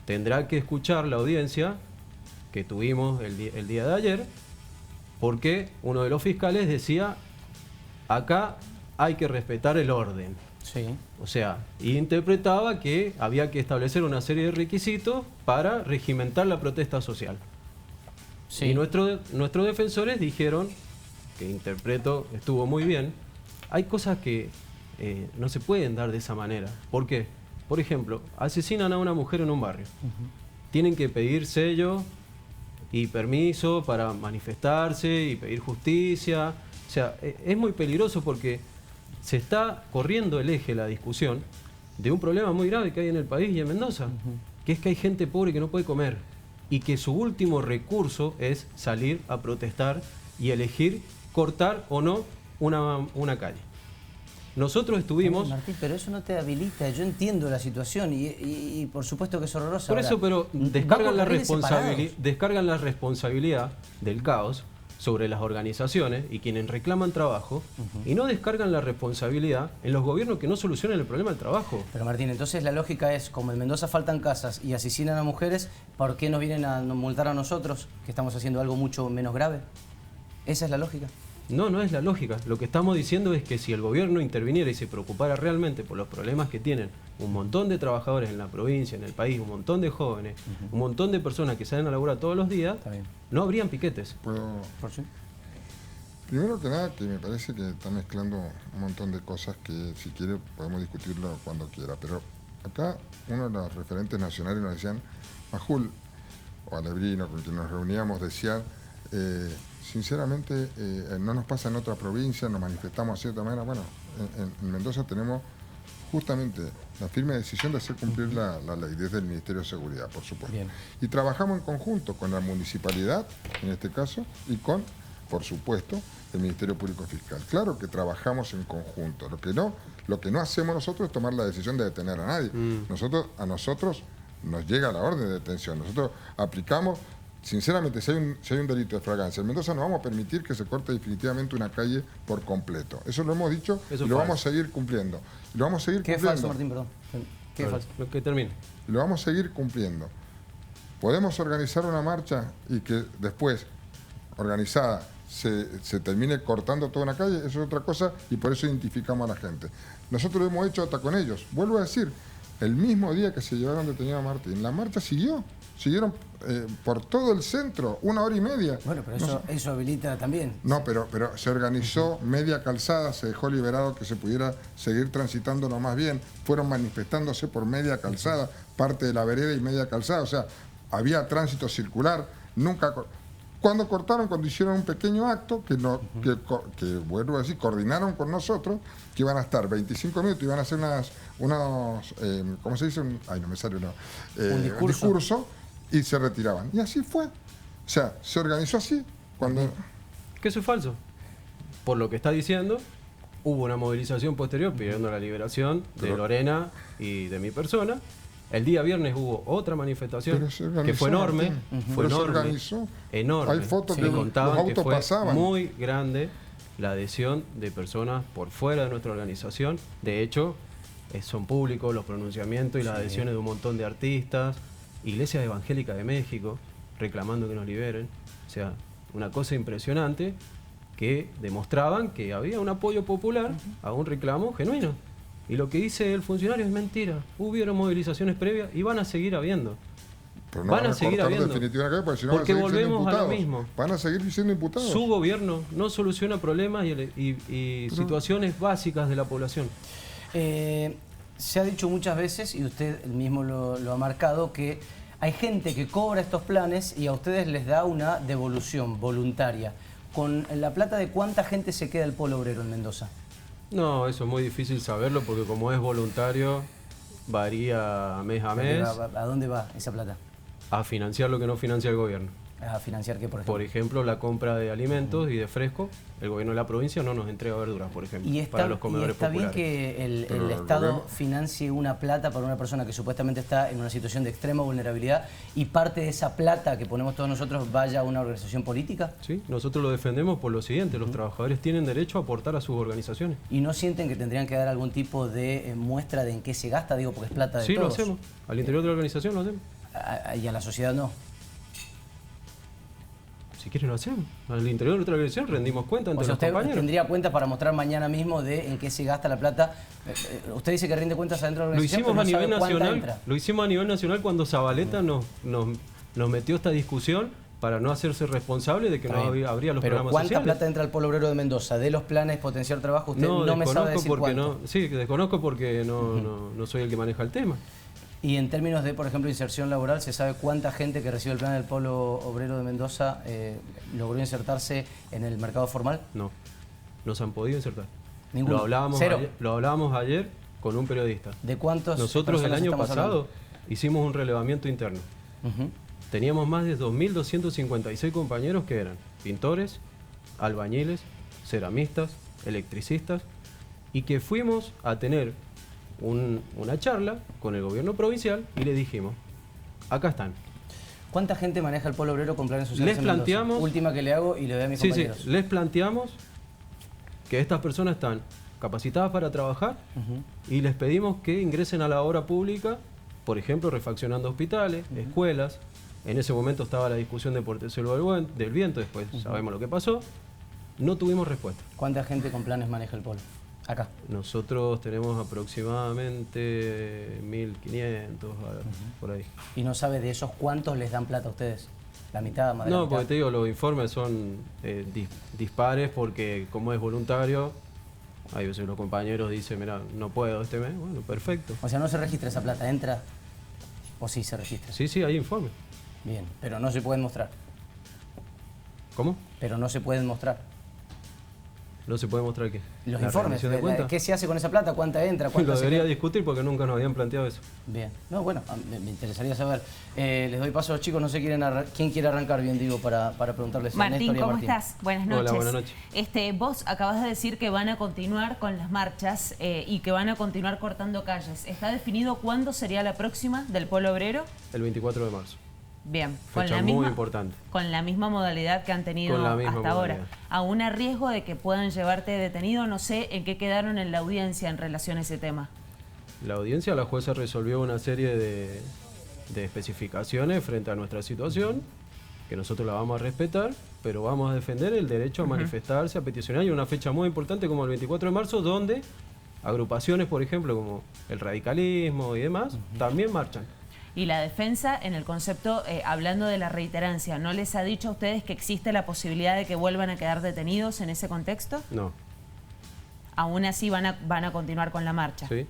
Tendrá que escuchar la audiencia que tuvimos el día de ayer, porque uno de los fiscales decía, acá hay que respetar el orden. Sí. O sea, interpretaba que había que establecer una serie de requisitos para regimentar la protesta social. Sí. Y nuestros defensores dijeron, que interpreto, estuvo muy bien, hay cosas que no se pueden dar de esa manera. ¿Por qué? Por ejemplo, asesinan a una mujer en un barrio. Tienen que pedir sello y permiso para manifestarse y pedir justicia. O sea, es muy peligroso porque se está corriendo el eje la discusión de un problema muy grave que hay en el país y en Mendoza, que es que hay gente pobre que no puede comer y que su último recurso es salir a protestar y elegir cortar o no una calle. Nosotros estuvimos... Martín, pero eso no te habilita. Yo entiendo la situación y por supuesto que es horrorosa. Por eso, pero descargan separados. descargan la responsabilidad del caos sobre las organizaciones y quienes reclaman trabajo, y no descargan la responsabilidad en los gobiernos que no solucionan el problema del trabajo. Pero Martín, entonces la lógica es, como en Mendoza faltan casas y asesinan a mujeres, ¿por qué nos vienen a multar a nosotros, que estamos haciendo algo mucho menos grave? ¿Esa es la lógica? No, no es la lógica. Lo que estamos diciendo es que si el gobierno interviniera y se preocupara realmente por los problemas que tienen un montón de trabajadores en la provincia, en el país, un montón de jóvenes, un montón de personas que salen a laburar todos los días, no habrían piquetes. ¿Por sí? Primero que nada, que me parece que está mezclando un montón de cosas que, si quiere, podemos discutirlo cuando quiera. Pero acá uno de los referentes nacionales nos decían, Majul o Alebrino, con quien nos reuníamos, decían... sinceramente, no nos pasa en otra provincia, nos manifestamos de cierta manera. Bueno, en Mendoza tenemos justamente la firme decisión de hacer cumplir la ley desde el Ministerio de Seguridad, por supuesto. Bien. Y trabajamos en conjunto con la municipalidad, en este caso, y con, por supuesto, el Ministerio Público Fiscal. Claro que trabajamos en conjunto. Lo que no hacemos nosotros es tomar la decisión de detener a nadie. A nosotros nos llega la orden de detención. Nosotros aplicamos... Sinceramente, si hay un delito de flagrancia en Mendoza, no vamos a permitir que se corte definitivamente una calle por completo. Eso lo hemos dicho y lo vamos a seguir cumpliendo. ¿Qué es falso, Martín? Perdón. ¿Qué es falso? Lo que termine. Y lo vamos a seguir cumpliendo. Podemos organizar una marcha y que después, organizada, se termine cortando toda una calle, eso es otra cosa y por eso identificamos a la gente. Nosotros lo hemos hecho hasta con ellos. Vuelvo a decir, el mismo día que se llevaron detenido a Martín, la marcha siguieron por todo el centro, 1 hora y media. Bueno, pero eso habilita también. No, pero se organizó media calzada, se dejó liberado que se pudiera seguir transitándolo más bien. Fueron manifestándose por media calzada, parte de la vereda y media calzada. O sea, había tránsito circular. Nunca... Cuando hicieron un pequeño acto, que vuelvo a decir, coordinaron con nosotros, que iban a estar 25 minutos, iban a hacer unos ¿cómo se dice? No me sale un discurso, y se retiraban. Y así fue. O sea, se organizó así. Que eso es falso. Por lo que está diciendo, hubo una movilización posterior pidiendo la liberación de Lorena y de mi persona. El día viernes hubo otra manifestación que fue enorme, enorme. Hay fotos que los contaban autos que fue pasaban. Muy grande la adhesión de personas por fuera de nuestra organización. De hecho, son públicos los pronunciamientos y las adhesiones de un montón de artistas, iglesias evangélicas de México reclamando que nos liberen. O sea, una cosa impresionante que demostraban que había un apoyo popular a un reclamo genuino. Y lo que dice el funcionario es mentira. Hubieron movilizaciones previas y van a seguir habiendo. Pero no van a seguir habiendo. Porque volvemos a lo mismo. Van a seguir siendo imputados. Su gobierno no soluciona problemas y situaciones básicas de la población. Se ha dicho muchas veces, y usted mismo lo ha marcado, que hay gente que cobra estos planes y a ustedes les da una devolución voluntaria. ¿Con la plata de cuánta gente se queda el polo obrero en Mendoza? No, eso es muy difícil saberlo porque como es voluntario, varía mes a mes. ¿A dónde va esa plata? A financiar lo que no financia el gobierno. ¿A financiar qué, por ejemplo? Por ejemplo, la compra de alimentos y de fresco. El gobierno de la provincia no nos entrega verduras, por ejemplo, para los comedores populares. ¿Y está bien que el Estado financie una plata para una persona que supuestamente está en una situación de extrema vulnerabilidad y parte de esa plata que ponemos todos nosotros vaya a una organización política? Sí, nosotros lo defendemos por lo siguiente, los trabajadores tienen derecho a aportar a sus organizaciones. ¿Y no sienten que tendrían que dar algún tipo de muestra de en qué se gasta? Digo, porque es plata de todos. Sí, lo hacemos. Al interior de la organización lo hacemos. ¿Y a la sociedad no? Si quieren lo hacemos. Al interior de nuestra organización rendimos cuenta ante los usted compañeros. ¿Tendría cuenta para mostrar mañana mismo de en qué se gasta la plata? Usted dice que rinde cuentas adentro de la organización, lo hicimos a nivel pero no sabe cuánta nacional. entra. Lo hicimos a nivel nacional cuando Zabaleta nos metió esta discusión para no hacerse responsable de que no habría los Pero programas ¿cuánta sociales. plata entra al Polo Obrero de Mendoza? De los planes potenciar trabajo, usted no me sabe decir porque cuánto. desconozco porque no soy el que maneja el tema. Y en términos de, por ejemplo, inserción laboral, ¿se sabe cuánta gente que recibe el plan del Polo Obrero de Mendoza logró insertarse en el mercado formal? No se han podido insertar. Ninguno. Lo hablábamos ayer con un periodista. ¿De cuántos? Nosotros el año pasado hicimos un relevamiento interno. Teníamos más de 2.256 compañeros que eran pintores, albañiles, ceramistas, electricistas, y que fuimos a tener una charla con el gobierno provincial y le dijimos, acá están. ¿Cuánta gente maneja el Polo Obrero con planes sociales? Les planteamos... Última que le hago y le doy a mis compañeros. Sí, les planteamos que estas personas están capacitadas para trabajar y les pedimos que ingresen a la obra pública, por ejemplo, refaccionando hospitales, escuelas. En ese momento estaba la discusión de Portezuelo del Viento, después sabemos lo que pasó. No tuvimos respuesta. ¿Cuánta gente con planes maneja el Polo? Acá. Nosotros tenemos aproximadamente 1.500, por ahí. ¿Y no sabe de esos cuántos les dan plata a ustedes? ¿La mitad, más de la No, mitad? porque te digo, los informes son dispares porque como es voluntario, hay veces los compañeros dicen, mira, no puedo este mes, bueno, perfecto. O sea, no se registra esa plata, ¿entra? ¿O sí se registra? Sí, hay informes. Bien, pero no se pueden mostrar. ¿Cómo? Pero no se pueden mostrar. ¿No se puede mostrar qué? Los ¿La informes, rendición de cuentas? ¿qué se hace con esa plata? ¿Cuánta entra? ¿Cuánta Lo se debería queda? discutir porque nunca nos habían planteado eso. Bien. No, bueno, me interesaría saber. Les doy paso a los chicos, no sé quién quiere arrancar, bien digo, para preguntarles a Martín, Néstor y a ¿cómo Martín. estás? Buenas noches. Hola, buenas noches. Vos acabas de decir que van a continuar con las marchas y que van a continuar cortando calles. ¿Está definido cuándo sería la próxima del Polo Obrero? El 24 de marzo. Bien, Fecha muy importante. Con la misma modalidad que han tenido Con la misma hasta ahora. modalidad. Aún a riesgo de que puedan llevarte detenido, no sé en qué quedaron en la audiencia en relación a ese tema. La audiencia, la jueza resolvió una serie de especificaciones frente a nuestra situación, que nosotros la vamos a respetar, pero vamos a defender el derecho a manifestarse, a peticionar. Y una fecha muy importante como el 24 de marzo, donde agrupaciones, por ejemplo, como el radicalismo y demás, también marchan. Y la defensa, en el concepto, hablando de la reiterancia, ¿no les ha dicho a ustedes que existe la posibilidad de que vuelvan a quedar detenidos en ese contexto? No. Aún así van a continuar con la marcha. ¿Sí?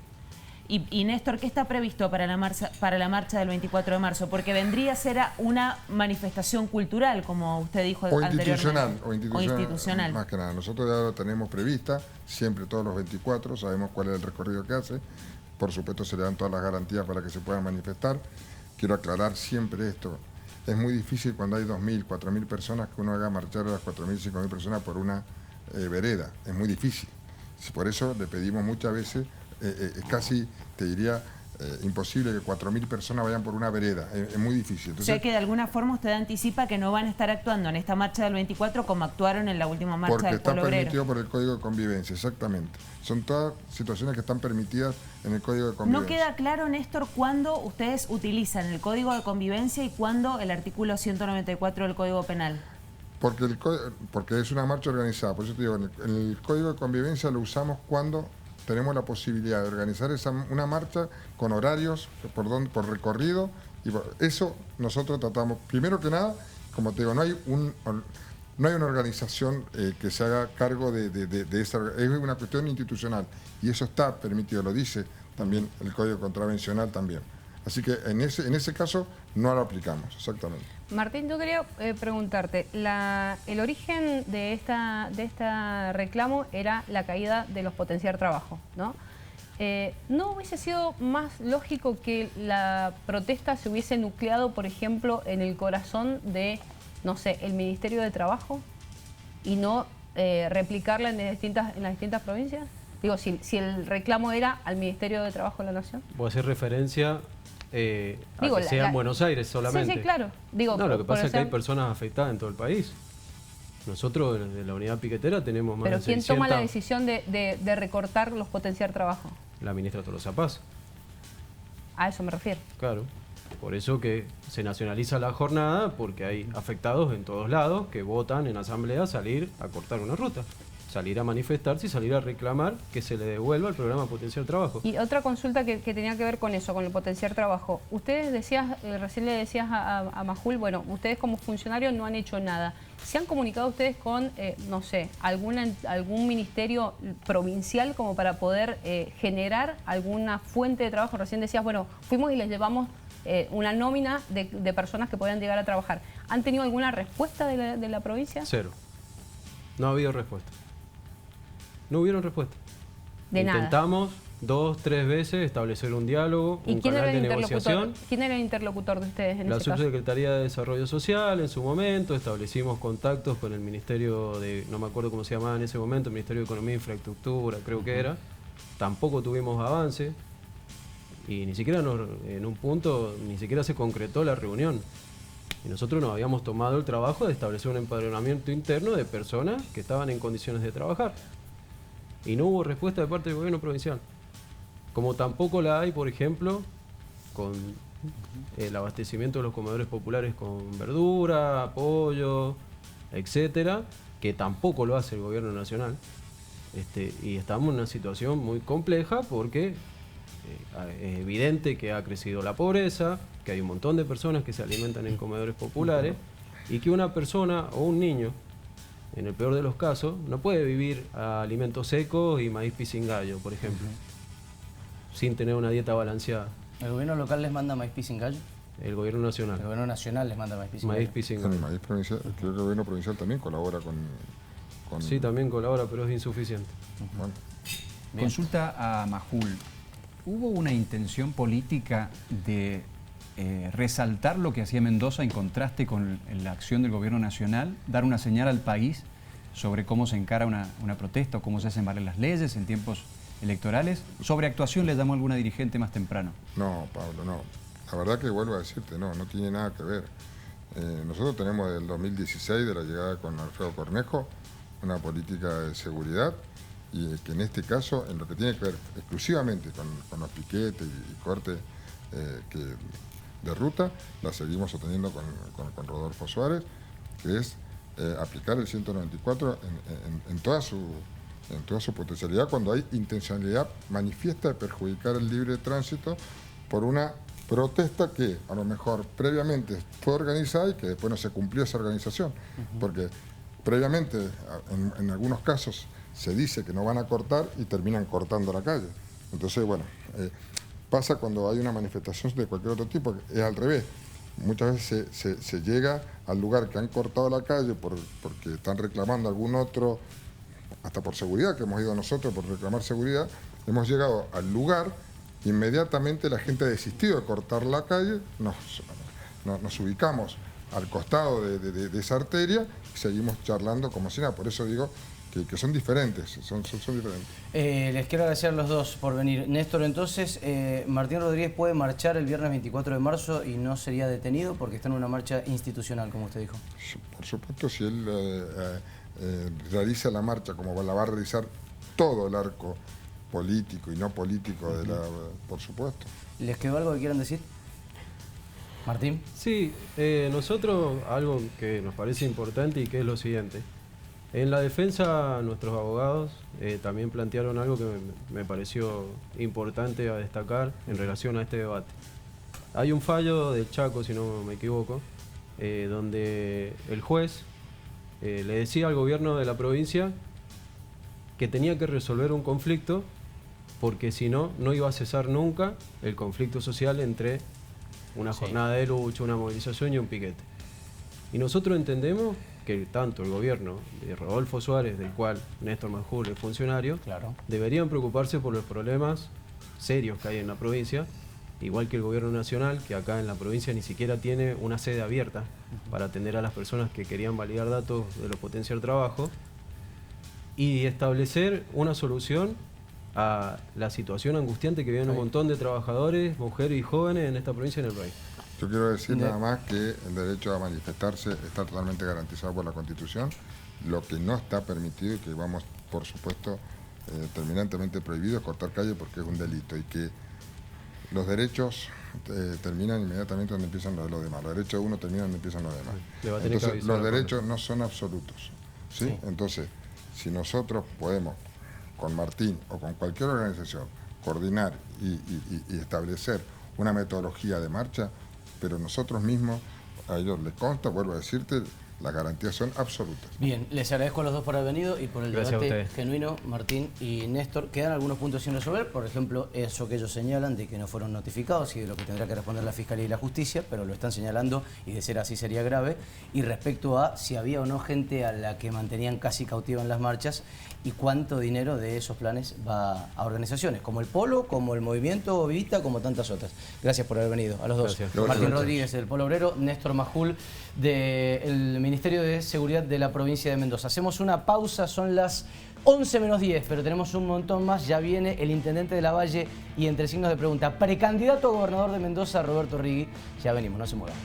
Y Néstor, ¿qué está previsto para la marcha del 24 de marzo? Porque vendría a ser una manifestación cultural, como usted dijo anteriormente. O institucional, más que nada. Nosotros ya lo tenemos prevista, siempre todos los 24, sabemos cuál es el recorrido que hace. Por supuesto se le dan todas las garantías para que se puedan manifestar. Quiero aclarar siempre esto. Es muy difícil cuando hay 2.000, 4.000 personas que uno haga marchar a las 4.000, 5.000 personas por una vereda. Es muy difícil. Por eso le pedimos muchas veces, es casi, te diría, imposible que 4.000 personas vayan por una vereda. Es muy difícil. Entonces, O sea que de alguna forma usted anticipa que no van a estar actuando en esta marcha del 24 como actuaron en la última marcha del Polo Obrero. Porque está permitido por el Código de Convivencia, exactamente. Son todas situaciones que están permitidas en el Código de Convivencia. ¿No queda claro, Néstor, cuándo ustedes utilizan el Código de Convivencia y cuándo el artículo 194 del Código Penal? Porque es una marcha organizada. Por eso te digo, en el Código de Convivencia lo usamos cuando tenemos la posibilidad de organizar una marcha con horarios, por recorrido, y eso nosotros tratamos. Primero que nada, como te digo, no hay una organización que se haga cargo de esa. Es una cuestión institucional y eso está permitido, lo dice también el Código Contravencional también. Así que en ese caso no lo aplicamos, exactamente. Martín, yo quería preguntarte, el origen de esta reclamo era la caída de los potenciar trabajo, ¿no? ¿No hubiese sido más lógico que la protesta se hubiese nucleado, por ejemplo, en el corazón de, no sé, el Ministerio de Trabajo y no replicarla en las distintas provincias? Digo, si el reclamo era al Ministerio de Trabajo de la Nación. Voy a hacer referencia a que sea en Buenos Aires solamente. Sí, claro. Digo, no, lo que pasa es que hay personas afectadas en todo el país. Nosotros en la unidad piquetera tenemos más de 600... ¿Pero quién toma la decisión de recortar los potenciar trabajo? La ministra Tolosa Paz. A eso me refiero. Claro. Por eso que se nacionaliza la jornada, porque hay afectados en todos lados que votan en asamblea salir a cortar una ruta. salir a manifestarse y salir a reclamar que se le devuelva el programa Potenciar Trabajo. Y otra consulta que tenía que ver con eso, con el potenciar trabajo. Ustedes recién le decías a Majul, bueno, ustedes como funcionarios no han hecho nada. ¿Se han comunicado ustedes con, no sé, algún ministerio provincial como para poder generar alguna fuente de trabajo? Recién decías, bueno, fuimos y les llevamos una nómina de personas que podían llegar a trabajar. ¿Han tenido alguna respuesta de la provincia? Cero. No ha habido respuesta. No hubieron respuesta. De nada. Intentamos 2, 3 veces establecer un diálogo, un canal de negociación. ¿Quién era el interlocutor de ustedes en La ese caso? Subsecretaría de Desarrollo Social en su momento, establecimos contactos con el Ministerio de, no me acuerdo cómo se llamaba en ese momento, el Ministerio de Economía e Infraestructura, creo que era. Tampoco tuvimos avance y ni siquiera en un punto, ni siquiera se concretó la reunión. Y nosotros nos habíamos tomado el trabajo de establecer un empadronamiento interno de personas que estaban en condiciones de trabajar. Y no hubo respuesta de parte del gobierno provincial. Como tampoco la hay, por ejemplo, con el abastecimiento de los comedores populares con verdura, pollo, etcétera, que tampoco lo hace el gobierno nacional. Y estamos en una situación muy compleja porque es evidente que ha crecido la pobreza, que hay un montón de personas que se alimentan en comedores populares y que una persona o un niño, en el peor de los casos, no puede vivir a alimentos secos y maíz pisingallo, por ejemplo, sin tener una dieta balanceada. ¿El gobierno local les manda maíz pisingallo? El gobierno nacional. El gobierno nacional les manda maíz pisingallo. Maíz pisingallo. El maíz provincial, creo que el gobierno provincial también colabora con... Sí, también colabora, pero es insuficiente. Bueno. Consulta a Majul. ¿Hubo una intención política de resaltar lo que hacía Mendoza en contraste con la acción del gobierno nacional, dar una señal al país sobre cómo se encara una protesta o cómo se hacen valer las leyes en tiempos electorales? ¿Sobre actuación le llamó a alguna dirigente más temprano? No, Pablo, no. La verdad que vuelvo a decirte, no tiene nada que ver. Nosotros tenemos del 2016, de la llegada con Alfredo Cornejo, una política de seguridad y que en este caso, en lo que tiene que ver exclusivamente con los piquetes y cortes de ruta, la seguimos sosteniendo con Rodolfo Suárez, que es aplicar el 194 en toda su potencialidad cuando hay intencionalidad manifiesta de perjudicar el libre tránsito por una protesta que a lo mejor previamente fue organizada y que después no se cumplió esa organización, porque previamente en algunos casos se dice que no van a cortar y terminan cortando la calle. Entonces, bueno, pasa cuando hay una manifestación de cualquier otro tipo, es al revés. Muchas veces se llega al lugar que han cortado la calle porque están reclamando algún otro, hasta por seguridad, que hemos ido nosotros por reclamar seguridad, hemos llegado al lugar, inmediatamente la gente ha desistido de cortar la calle, nos ubicamos al costado de esa arteria y seguimos charlando como si nada. Por eso digo que son diferentes, son diferentes. Les quiero agradecer a los dos por venir. Néstor, entonces, Martín Rodríguez puede marchar el viernes 24 de marzo y no sería detenido porque está en una marcha institucional, como usted dijo. Por supuesto, si él realiza la marcha como la va a realizar todo el arco político y no político de por supuesto. ¿Les quedó algo que quieran decir? Martín. Sí, nosotros algo que nos parece importante y que es lo siguiente. En la defensa, nuestros abogados también plantearon algo que me pareció importante a destacar en relación a este debate. Hay un fallo del Chaco, si no me equivoco, donde el juez le decía al gobierno de la provincia que tenía que resolver un conflicto porque si no, no iba a cesar nunca el conflicto social entre una jornada de lucha, una movilización y un piquete. Y nosotros entendemos que tanto el gobierno de Rodolfo Suárez, del cual Néstor Majul es funcionario, deberían preocuparse por los problemas serios que hay en la provincia, igual que el gobierno nacional, que acá en la provincia ni siquiera tiene una sede abierta para atender a las personas que querían validar datos de los Potenciar Trabajo, y establecer una solución a la situación angustiante que viven un montón de trabajadores, mujeres y jóvenes en esta provincia y en el país. Yo quiero decir nada más que el derecho a manifestarse está totalmente garantizado por la Constitución. Lo que no está permitido y que vamos, por supuesto, terminantemente prohibido es cortar calle porque es un delito y que los derechos terminan inmediatamente donde empiezan los demás. Los derechos de uno terminan donde empiezan los demás. Le va a tener Entonces, que avisar los derechos no son absolutos, ¿sí? Entonces, si nosotros podemos, con Martín o con cualquier organización, coordinar y establecer una metodología de marcha, pero nosotros mismos, a ellos les consta, vuelvo a decirte, las garantías son absolutas. Bien, les agradezco a los dos por haber venido y por el Gracias debate a ustedes. genuino, Martín y Néstor. Quedan algunos puntos sin resolver, por ejemplo, eso que ellos señalan de que no fueron notificados y de lo que tendrá que responder la Fiscalía y la Justicia, pero lo están señalando y de ser así sería grave. Y respecto a si había o no gente a la que mantenían casi cautiva en las marchas y cuánto dinero de esos planes va a organizaciones, como el Polo, como el Movimiento Vivita, como tantas otras. Gracias por haber venido, a los dos. Gracias. Martín Rodríguez del Polo Obrero, Néstor Majul del Ministerio de Seguridad de la provincia de Mendoza. Hacemos una pausa, son las 11 menos 10, pero tenemos un montón más. Ya viene el intendente de Lavalle y entre signos de pregunta, precandidato a gobernador de Mendoza, Roberto Rigui. Ya venimos, no se muevan.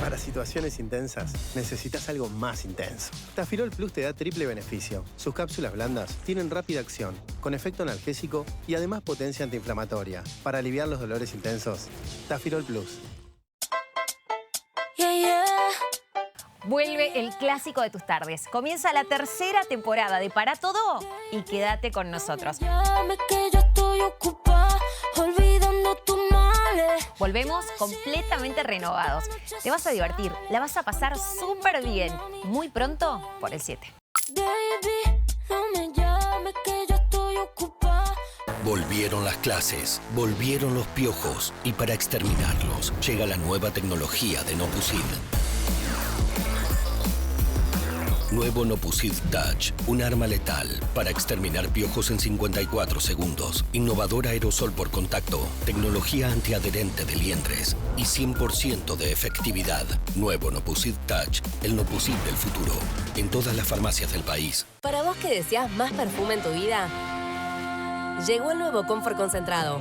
Para situaciones intensas, necesitas algo más intenso. Tafirol Plus te da triple beneficio. Sus cápsulas blandas tienen rápida acción, con efecto analgésico y además potencia antiinflamatoria. Para aliviar los dolores intensos, Tafirol Plus. Vuelve el clásico de tus tardes. Comienza la tercera temporada de Para Todo y quédate con nosotros. Que yo estoy ocupada, olvidando tus males. Volvemos completamente renovados. Te vas a divertir, la vas a pasar súper bien. Muy pronto por el 7. Baby, no me llames que yo estoy ocupada. Volvieron las clases, volvieron los piojos y para exterminarlos llega la nueva tecnología de Nopusid. Nuevo Nopusid Touch, un arma letal para exterminar piojos en 54 segundos. Innovador aerosol por contacto, tecnología antiadherente de liendres y 100% de efectividad. Nuevo Nopusid Touch, el Nopusid del futuro. En todas las farmacias del país. Para vos que deseas más perfume en tu vida, llegó el nuevo Comfort Concentrado.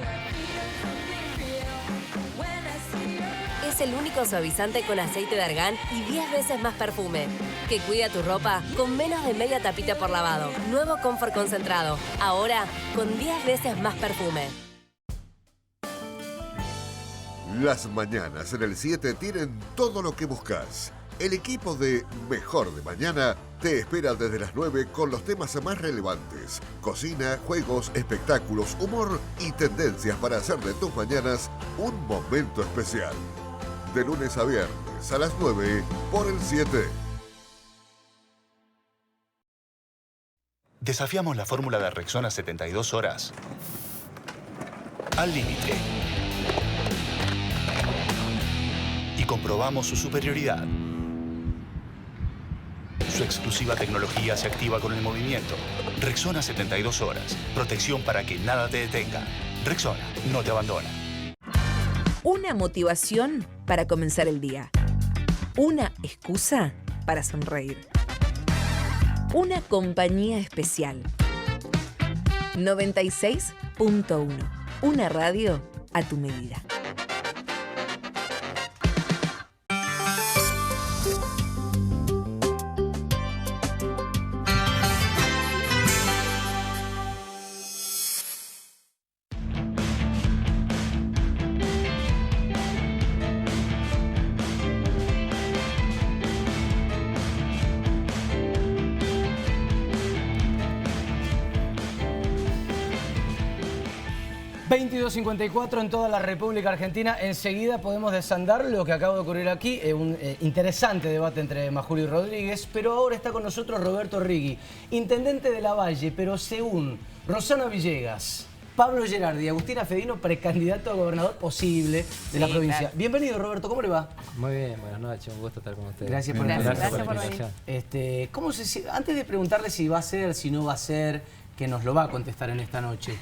Es el único suavizante con aceite de argán y 10 veces más perfume, que cuida tu ropa con menos de media tapita por lavado. Nuevo Comfort Concentrado, ahora con 10 veces más perfume. Las mañanas en el 7 tienen todo lo que buscas. El equipo de Mejor de Mañana te espera desde las 9 con los temas más relevantes. Cocina, juegos, espectáculos, humor y tendencias para hacer de tus mañanas un momento especial. De lunes a viernes a las 9 por el 7. Desafiamos la fórmula de Rexona 72 horas al límite y comprobamos su superioridad. Su exclusiva tecnología se activa con el movimiento. Rexona 72 horas. Protección para que nada te detenga. Rexona no te abandona. Una motivación para comenzar el día. Una excusa para sonreír. Una compañía especial. 96.1. Una radio a tu medida. ...22:54 en toda la República Argentina. Enseguida podemos desandar lo que acaba de ocurrir aquí. Un interesante debate entre Majul y Rodríguez. Pero ahora está con nosotros Roberto Rigui, intendente de Lavalle, pero según Rosana Villegas, Pablo Gerardi y Agustina Fedino, precandidato a gobernador posible de la provincia. Claro. Bienvenido, Roberto, ¿cómo le va? Muy bien, buenas noches, un gusto estar con ustedes. Gracias por la invitación. ¿Cómo antes de preguntarle si va a ser, si no va a ser, que nos lo va a contestar en esta noche,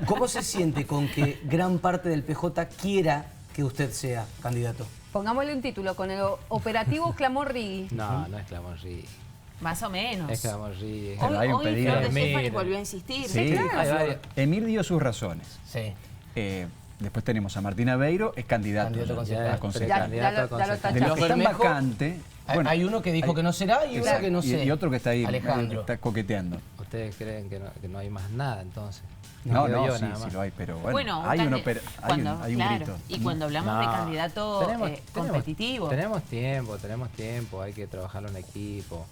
¿cómo se siente con que gran parte del PJ quiera que usted sea candidato? Pongámosle un título, con el operativo Clamor Rigui. No, no es Clamor Rigui. Más o menos. Es Clamor Rigui. Hay un pedido. Flor de Estefani volvió a insistir. Sí, claro. Emir dio sus razones. Sí. Después tenemos a Martín Aveiro, es candidato a concejal. Ya lo De los que están vacantes... Bueno, hay uno que dijo que no será y uno que no sé. Y otro que está ahí, Alejandro. está coqueteando. ¿Ustedes creen que no hay más nada entonces? No, Yo sí, nada más. sí lo hay, pero Bueno, hay un claro, grito. y cuando hablamos de candidato competitivo. Tenemos tiempo, hay que trabajarlo en equipo,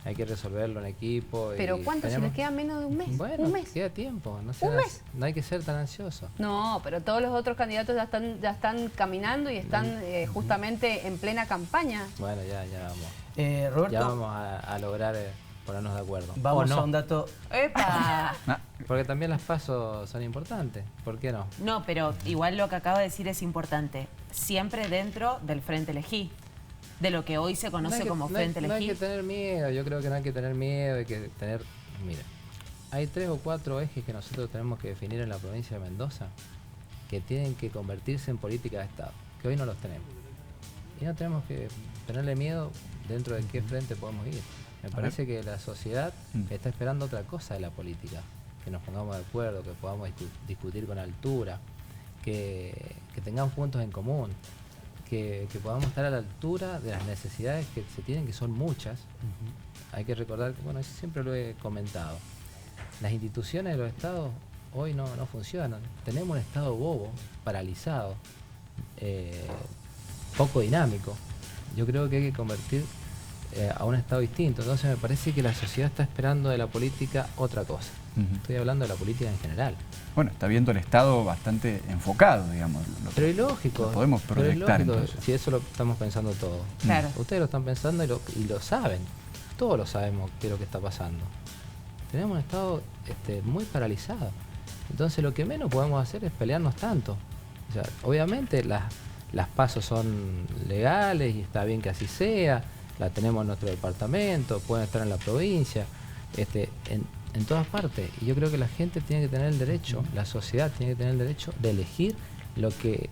hay que resolverlo en equipo. ¿Pero cuánto? Si les queda menos de un mes. Bueno, ¿Un mes? queda tiempo. ¿Un mes? No hay que ser tan ansioso. No, pero todos los otros candidatos ya están caminando y están justamente en plena campaña. Bueno, ya vamos. Roberto, ya vamos a lograr ponernos de acuerdo. Vamos a un dato. ¡Epa! Porque también las pasos son importantes. ¿Por qué no? No, pero igual lo que acaba de decir es importante. Siempre dentro del Frente Elegí. De lo que hoy se conoce como Frente Elegí. No hay que tener miedo. Yo creo que no hay que tener miedo. Hay que tener... Mira, hay 3 o 4 ejes que nosotros tenemos que definir en la provincia de Mendoza que tienen que convertirse en política de Estado. Que hoy no los tenemos. Y no tenemos que tenerle miedo dentro de qué frente podemos ir. Me parece que la sociedad está esperando otra cosa de la política, que nos pongamos de acuerdo, que podamos discutir con altura, que tengamos puntos en común, que podamos estar a la altura de las necesidades que se tienen, que son muchas. Hay que recordar que, bueno, siempre lo he comentado, las instituciones de los estados hoy no funcionan. Tenemos un estado bobo, paralizado, poco dinámico. Yo creo que hay que convertir a un estado distinto. Entonces me parece que la sociedad está esperando de la política otra cosa. Estoy hablando de la política en general. Bueno, está viendo el Estado bastante enfocado, digamos. Pero es lógico. Lo podemos proyectar, entonces. Si eso lo estamos pensando todos. Claro. Ustedes lo están pensando y lo saben. Todos lo sabemos qué es lo que está pasando. Tenemos un Estado muy paralizado. Entonces lo que menos podemos hacer es pelearnos tanto. O sea, obviamente las pasos son legales y está bien que así sea. La tenemos en nuestro departamento, pueden estar en la provincia, en todas partes. Y yo creo que la gente tiene que tener el derecho, la sociedad tiene que tener el derecho de elegir lo que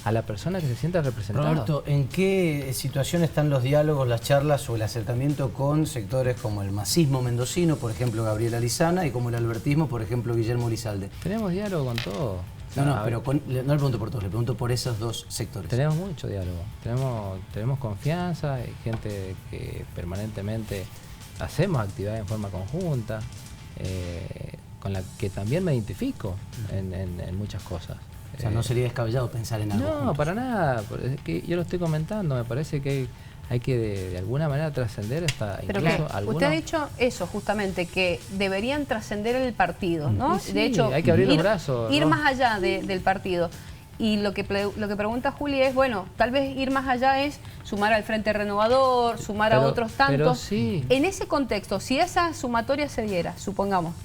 a la persona que se sienta representada. Roberto, ¿en qué situación están los diálogos, las charlas o el acercamiento con sectores como el masismo mendocino, por ejemplo Gabriela Lizana, y como el albertismo, por ejemplo Guillermo Lizalde? Tenemos diálogo con todo. No, pero no le pregunto por todos, le pregunto por esos dos sectores. Tenemos mucho diálogo, tenemos confianza, hay gente que permanentemente hacemos actividades en forma conjunta, con la que también me identifico en muchas cosas. O sea, no sería descabellado pensar en algo No, juntos. para nada, es que yo lo estoy comentando, me parece que hay que de alguna manera trascender hasta Pero incluso que algunos... usted ha dicho eso justamente, que deberían trascender el partido, ¿no? Sí, de hecho, hay que abrir los brazos, ir ¿no? más allá del partido. Y lo que pregunta Juli es, bueno, tal vez ir más allá es sumar al Frente Renovador, sumar a otros tantos. Pero sí. En ese contexto, si esa sumatoria se diera, supongamos,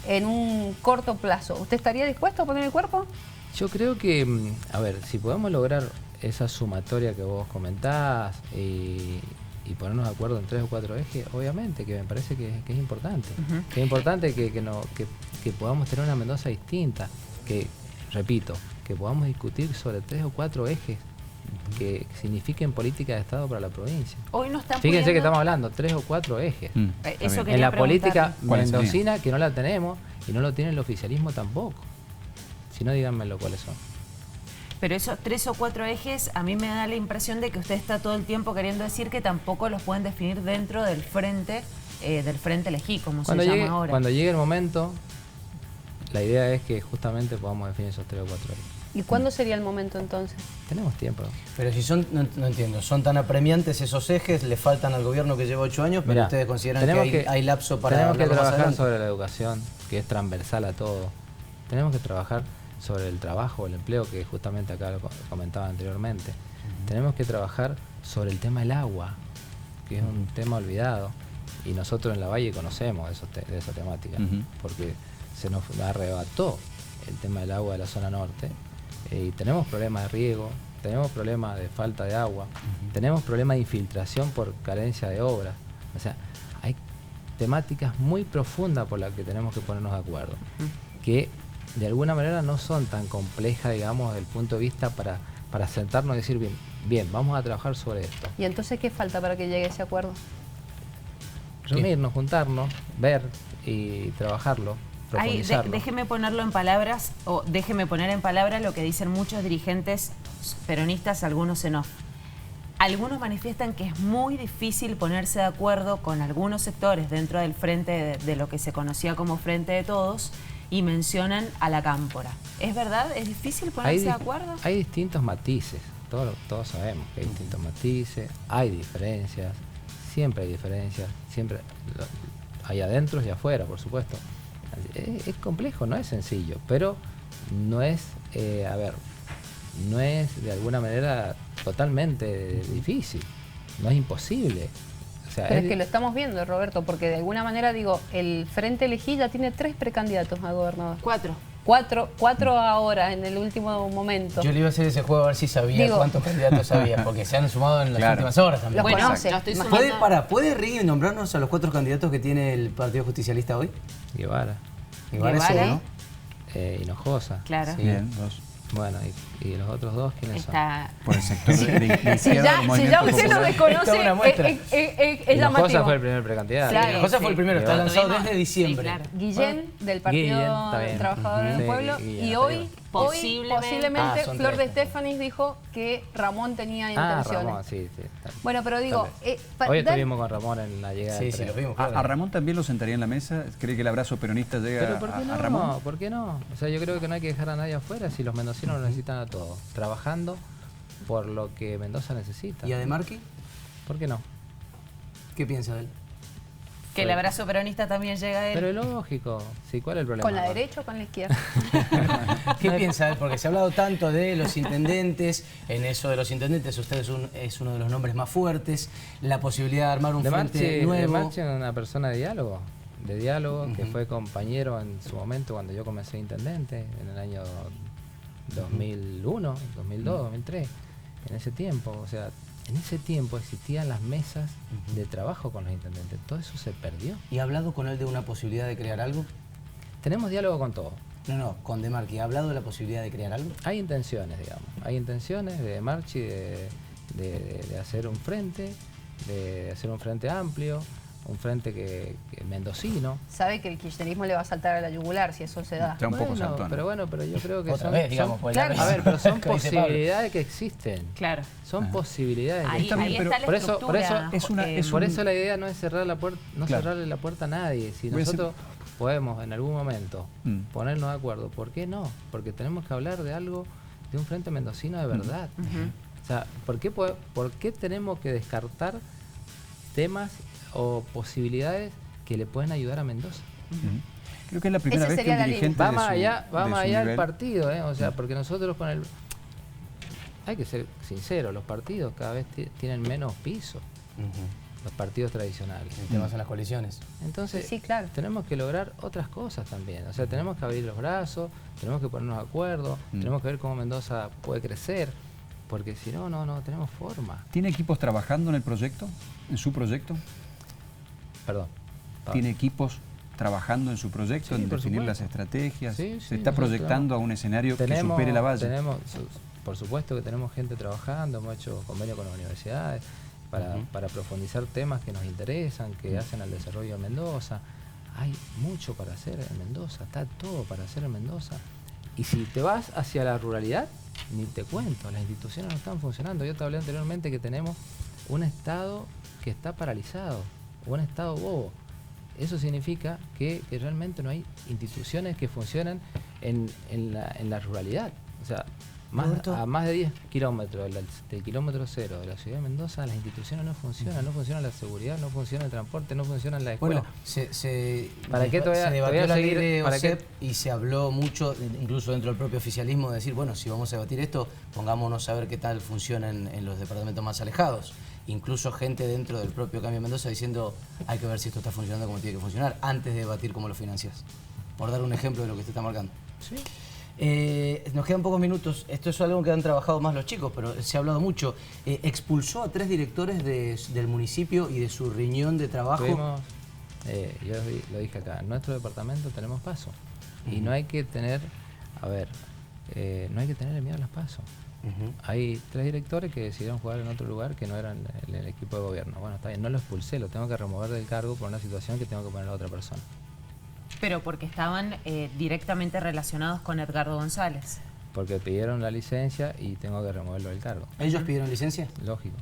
en un corto plazo, ¿usted estaría dispuesto a poner el cuerpo? Yo creo que, a ver, si podemos lograr esa sumatoria que vos comentás y ponernos de acuerdo en 3 o 4 ejes, obviamente que me parece que es importante. Que es importante que podamos tener una Mendoza distinta, que, repito, que podamos discutir sobre 3 o 4 ejes que signifiquen política de Estado para la provincia. Hoy no están Fíjense pudiendo... que estamos hablando 3 o 4 ejes. Eso En la política ¿Cuáles mendocina, que no la tenemos y no lo tiene el oficialismo tampoco. Si no, díganmelo cuáles son. Pero esos 3 o 4 ejes, a mí me da la impresión de que usted está todo el tiempo queriendo decir que tampoco los pueden definir dentro del Frente Elegí, como se llama ahora. Cuando llegue el momento, la idea es que justamente podamos definir esos 3 o 4 ejes. ¿Y cuándo sería el momento entonces? Tenemos tiempo. Pero si son, no entiendo, son tan apremiantes esos ejes, le faltan al gobierno que lleva 8 años, pero Mirá, ustedes consideran que hay lapso para tenemos que hablarlo más trabajar adelante. sobre la educación, que es transversal a todo. Tenemos que trabajar sobre el trabajo, el empleo, que justamente acá lo comentaba anteriormente. Tenemos que trabajar sobre el tema del agua, que es un tema olvidado. Y nosotros en la Valle conocemos de esa temática, porque se nos arrebató el tema del agua de la zona norte. Y tenemos problemas de riego, tenemos problemas de falta de agua, tenemos problemas de infiltración por carencia de obras. O sea, hay temáticas muy profundas por las que tenemos que ponernos de acuerdo, que de alguna manera no son tan complejas, digamos, desde el punto de vista para sentarnos y decir, bien, vamos a trabajar sobre esto. ¿Y entonces qué falta para que llegue ese acuerdo? Reunirnos, juntarnos, ver y trabajarlo. profundizarlo. Déjeme ponerlo en palabras, o déjeme poner en palabras lo que dicen muchos dirigentes peronistas, algunos en off. Algunos manifiestan que es muy difícil ponerse de acuerdo con algunos sectores dentro del frente de lo que se conocía como Frente de Todos y mencionan a la Cámpora. ¿Es verdad? ¿Es difícil ponerse de acuerdo? Hay distintos matices, todos sabemos que hay distintos matices, hay diferencias, siempre hay diferencias, siempre hay adentro y afuera, por supuesto. Es complejo, no es sencillo, pero no es, no es de alguna manera totalmente difícil, no es imposible. O sea, pero es que lo estamos viendo, Roberto, porque de alguna manera, digo, el Frente Elegí ya tiene 3 precandidatos a gobernador. 4 ahora, en el último momento. Yo le iba a hacer ese juego a ver si sabía cuántos candidatos había, porque se han sumado en las últimas horas también. Los conoce. ¿Puede Rini nombrarnos a los 4 candidatos que tiene el Partido Justicialista hoy? Guevara es uno. Hinojosa. Claro. Sí. Bien, 2. Bueno, ¿y los otros 2 quiénes son? Por el sector de si ya usted lo desconoce, es llamativo. Hinojosa fue el primer precandidato. Claro, Hinojosa fue el primero, está lanzado desde diciembre. Claro. Guillén, del Partido Trabajador del Pueblo, y hoy posiblemente Flor de Estefanis dijo que Ramón tenía intenciones. Ramón, sí. Bueno, pero digo... hoy estuvimos con Ramón en la llegada del tren. Lo vimos. ¿A Ramón también lo sentaría en la mesa? ¿Cree que el abrazo peronista llega a Ramón? ¿Por qué no? O sea, yo creo que no hay que dejar a nadie afuera si los mendocinos lo necesitan a todos. Trabajando por lo que Mendoza necesita. ¿Y a De Marchi? ¿Por qué no? ¿Qué piensa de él? Que el abrazo peronista también llega a él. Pero es lógico. Sí, ¿cuál es el problema? ¿Con la derecha o con la izquierda? ¿Qué piensa de él? Porque se ha hablado tanto de los intendentes. En eso de los intendentes, usted es uno de los nombres más fuertes. La posibilidad de armar un frente nuevo. De Marchi es una persona de diálogo. Que fue compañero en su momento cuando yo comencé intendente, en el año 2001, 2002, 2003. En ese tiempo, o sea... En ese tiempo existían las mesas de trabajo con los intendentes. Todo eso se perdió. ¿Y ha hablado con él de una posibilidad de crear algo? Tenemos diálogo con todo. No, con De Marchi. ¿Ha hablado de la posibilidad de crear algo? Hay intenciones, digamos. Hay intenciones de De Marchi de hacer un frente, de hacer un frente amplio, un frente que mendocino. Sabe que el kirchnerismo le va a saltar a la yugular si eso se da. Está un poco saltón. Pero yo creo que son posibilidades que existen. Claro. Son posibilidades. Ahí está la estructura. Por eso la idea no es cerrar la puerta, cerrarle la puerta a nadie. Si nosotros podemos en algún momento ponernos de acuerdo, ¿por qué no? Porque tenemos que hablar de algo, de un frente mendocino de verdad. O sea, ¿por qué tenemos que descartar temas o posibilidades que le pueden ayudar a Mendoza? Creo que es la primera vez que un dirigente va más allá del partido, o sea, porque nosotros con el... Hay que ser sinceros, los partidos cada vez tienen menos piso, los partidos tradicionales. El tema son las coaliciones. Entonces, sí, claro, tenemos que lograr otras cosas también, o sea, tenemos que abrir los brazos, tenemos que ponernos de acuerdo, tenemos que ver cómo Mendoza puede crecer, porque si no, no tenemos forma. ¿Tiene equipos trabajando en el proyecto, en su proyecto? Perdón. ¿Tiene equipos trabajando en su proyecto, en definir las estrategias? Sí, ¿Se está proyectando a un escenario que supere la valla? Por supuesto que tenemos gente trabajando, hemos hecho convenio con las universidades para profundizar temas que nos interesan, que hacen al desarrollo de Mendoza. Hay mucho para hacer en Mendoza, está todo para hacer en Mendoza. Y si te vas hacia la ruralidad, ni te cuento, las instituciones no están funcionando. Yo te hablé anteriormente que tenemos un Estado que está paralizado, un Estado bobo. Eso significa que realmente no hay instituciones que funcionen en la ruralidad. O sea, a más de 10 kilómetros del kilómetro cero de la ciudad de Mendoza, las instituciones no funcionan, no funciona la seguridad, no funciona el transporte, no funciona la escuela. Bueno, se debatió la ley de OSEP y se habló mucho, incluso dentro del propio oficialismo, de decir, bueno, si vamos a debatir esto, pongámonos a ver qué tal funciona en los departamentos más alejados. Incluso gente dentro del propio Cambio Mendoza diciendo, hay que ver si esto está funcionando como tiene que funcionar, antes de debatir cómo lo financias. Por dar un ejemplo de lo que usted está marcando. Sí. Nos quedan pocos minutos. Esto es algo que han trabajado más los chicos, pero se ha hablado mucho. Expulsó a 3 directores del municipio y de su riñón de trabajo. Yo lo dije acá, en nuestro departamento tenemos PASO. Y no hay que tener, no hay que tener miedo a las PASO. Hay 3 directores que decidieron jugar en otro lugar que no eran el equipo de gobierno. Bueno, está bien, no lo expulsé, lo tengo que remover del cargo por una situación que tengo que poner a otra persona. Pero porque estaban directamente relacionados con Edgardo González. Porque pidieron la licencia y tengo que removerlo del cargo. ¿Ellos pidieron licencia? Lógico.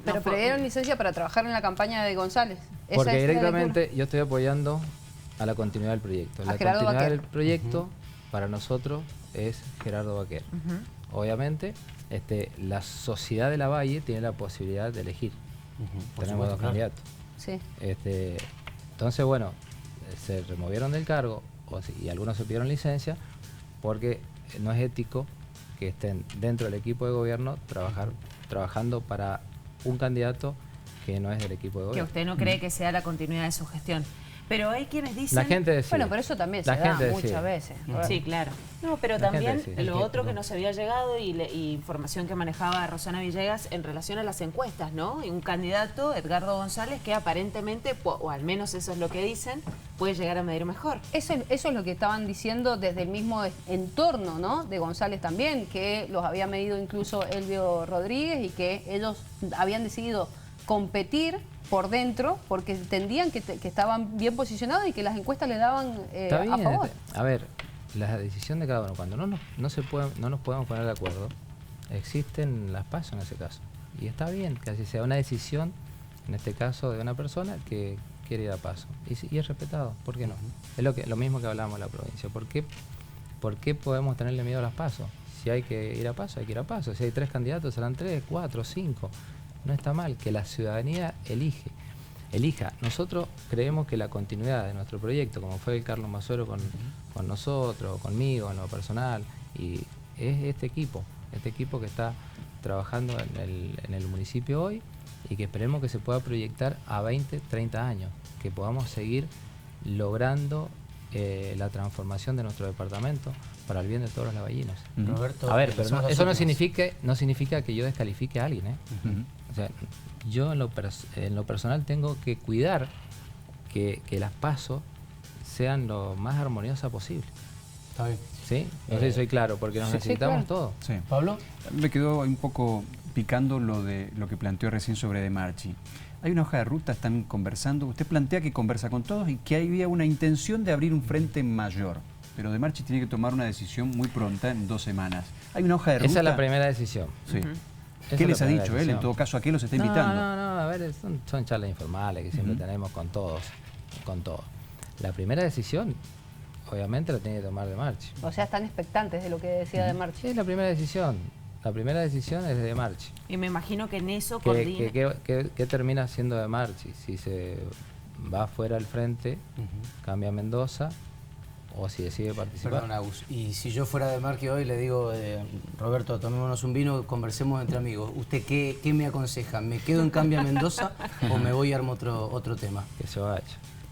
Pero pidieron licencia para trabajar en la campaña de González. Porque directamente yo estoy apoyando a la continuidad del proyecto. La continuidad del proyecto para nosotros es Gerardo Baquer. Obviamente, la sociedad de la Valle tiene la posibilidad de elegir. Tenemos dos candidatos. Sí. Entonces, bueno, se removieron del cargo y algunos se pidieron licencia porque no es ético que estén dentro del equipo de gobierno trabajando para un candidato que no es del equipo de gobierno. Que usted no cree que sea la continuidad de su gestión. Pero hay quienes dicen... La gente decide. Bueno, pero eso también se da muchas veces. Sí, claro. No, pero también lo otro que nos había llegado y información que manejaba Rosana Villegas en relación a las encuestas, ¿no? Y un candidato, Edgardo González, que aparentemente, o al menos eso es lo que dicen, puede llegar a medir mejor. Eso es lo que estaban diciendo desde el mismo entorno, ¿no? De González también, que los había medido incluso Elvio Rodríguez y que ellos habían decidido competir por dentro porque entendían que estaban bien posicionados y que las encuestas le daban a favor. A ver, la decisión de cada uno, cuando no nos podemos poner de acuerdo, existen las PASO en ese caso. Y está bien que así sea una decisión, en este caso de una persona que quiere ir a PASO. Y es respetado, ¿por qué no? Es lo mismo que hablábamos en la provincia. ¿Por qué podemos tenerle miedo a las PASO? Si hay que ir a PASO, hay que ir a PASO. Si hay 3 candidatos, serán 3, 4, 5. No está mal, que la ciudadanía elija. Nosotros creemos que la continuidad de nuestro proyecto, como fue el Carlos Masuero con nosotros, conmigo, en lo personal, y es este equipo que está trabajando en el municipio hoy y que esperemos que se pueda proyectar a 20, 30 años, que podamos seguir logrando la transformación de nuestro departamento para el bien de todos los lavallinos. Roberto, a ver, pero eso no significa que yo descalifique a alguien, O sea, yo en lo personal tengo que cuidar que las PASO sean lo más armoniosas posible. Está bien. ¿Sí? No sé si soy claro, porque nos necesitamos todos. Sí. ¿Pablo? Me quedó un poco picando lo que planteó recién sobre De Marchi. Hay una hoja de ruta, están conversando. Usted plantea que conversa con todos y que había una intención de abrir un frente mayor. Pero De Marchi tiene que tomar una decisión muy pronta, en 2 semanas. Hay una hoja de ruta. Esa es la primera decisión. Sí. ¿Qué les ha dicho él? En todo caso, ¿a qué los está invitando? No, a ver, son charlas informales que siempre tenemos con todos. La primera decisión, obviamente, la tiene que tomar De Marchi. O sea, están expectantes de lo que decía De Marchi. Sí, es la primera decisión. La primera decisión es de Marchi. Y me imagino que en eso coordina... ¿Qué termina siendo De Marchi? Si se va fuera al frente, cambia a Mendoza, o si decide participar. Perdón, Agus, y si yo fuera De Marchi hoy le digo, Roberto, tomémonos un vino, conversemos entre amigos. ¿Usted qué me aconseja? ¿Me quedo en Cambia Mendoza o me voy y armo otro tema? Que se vaya.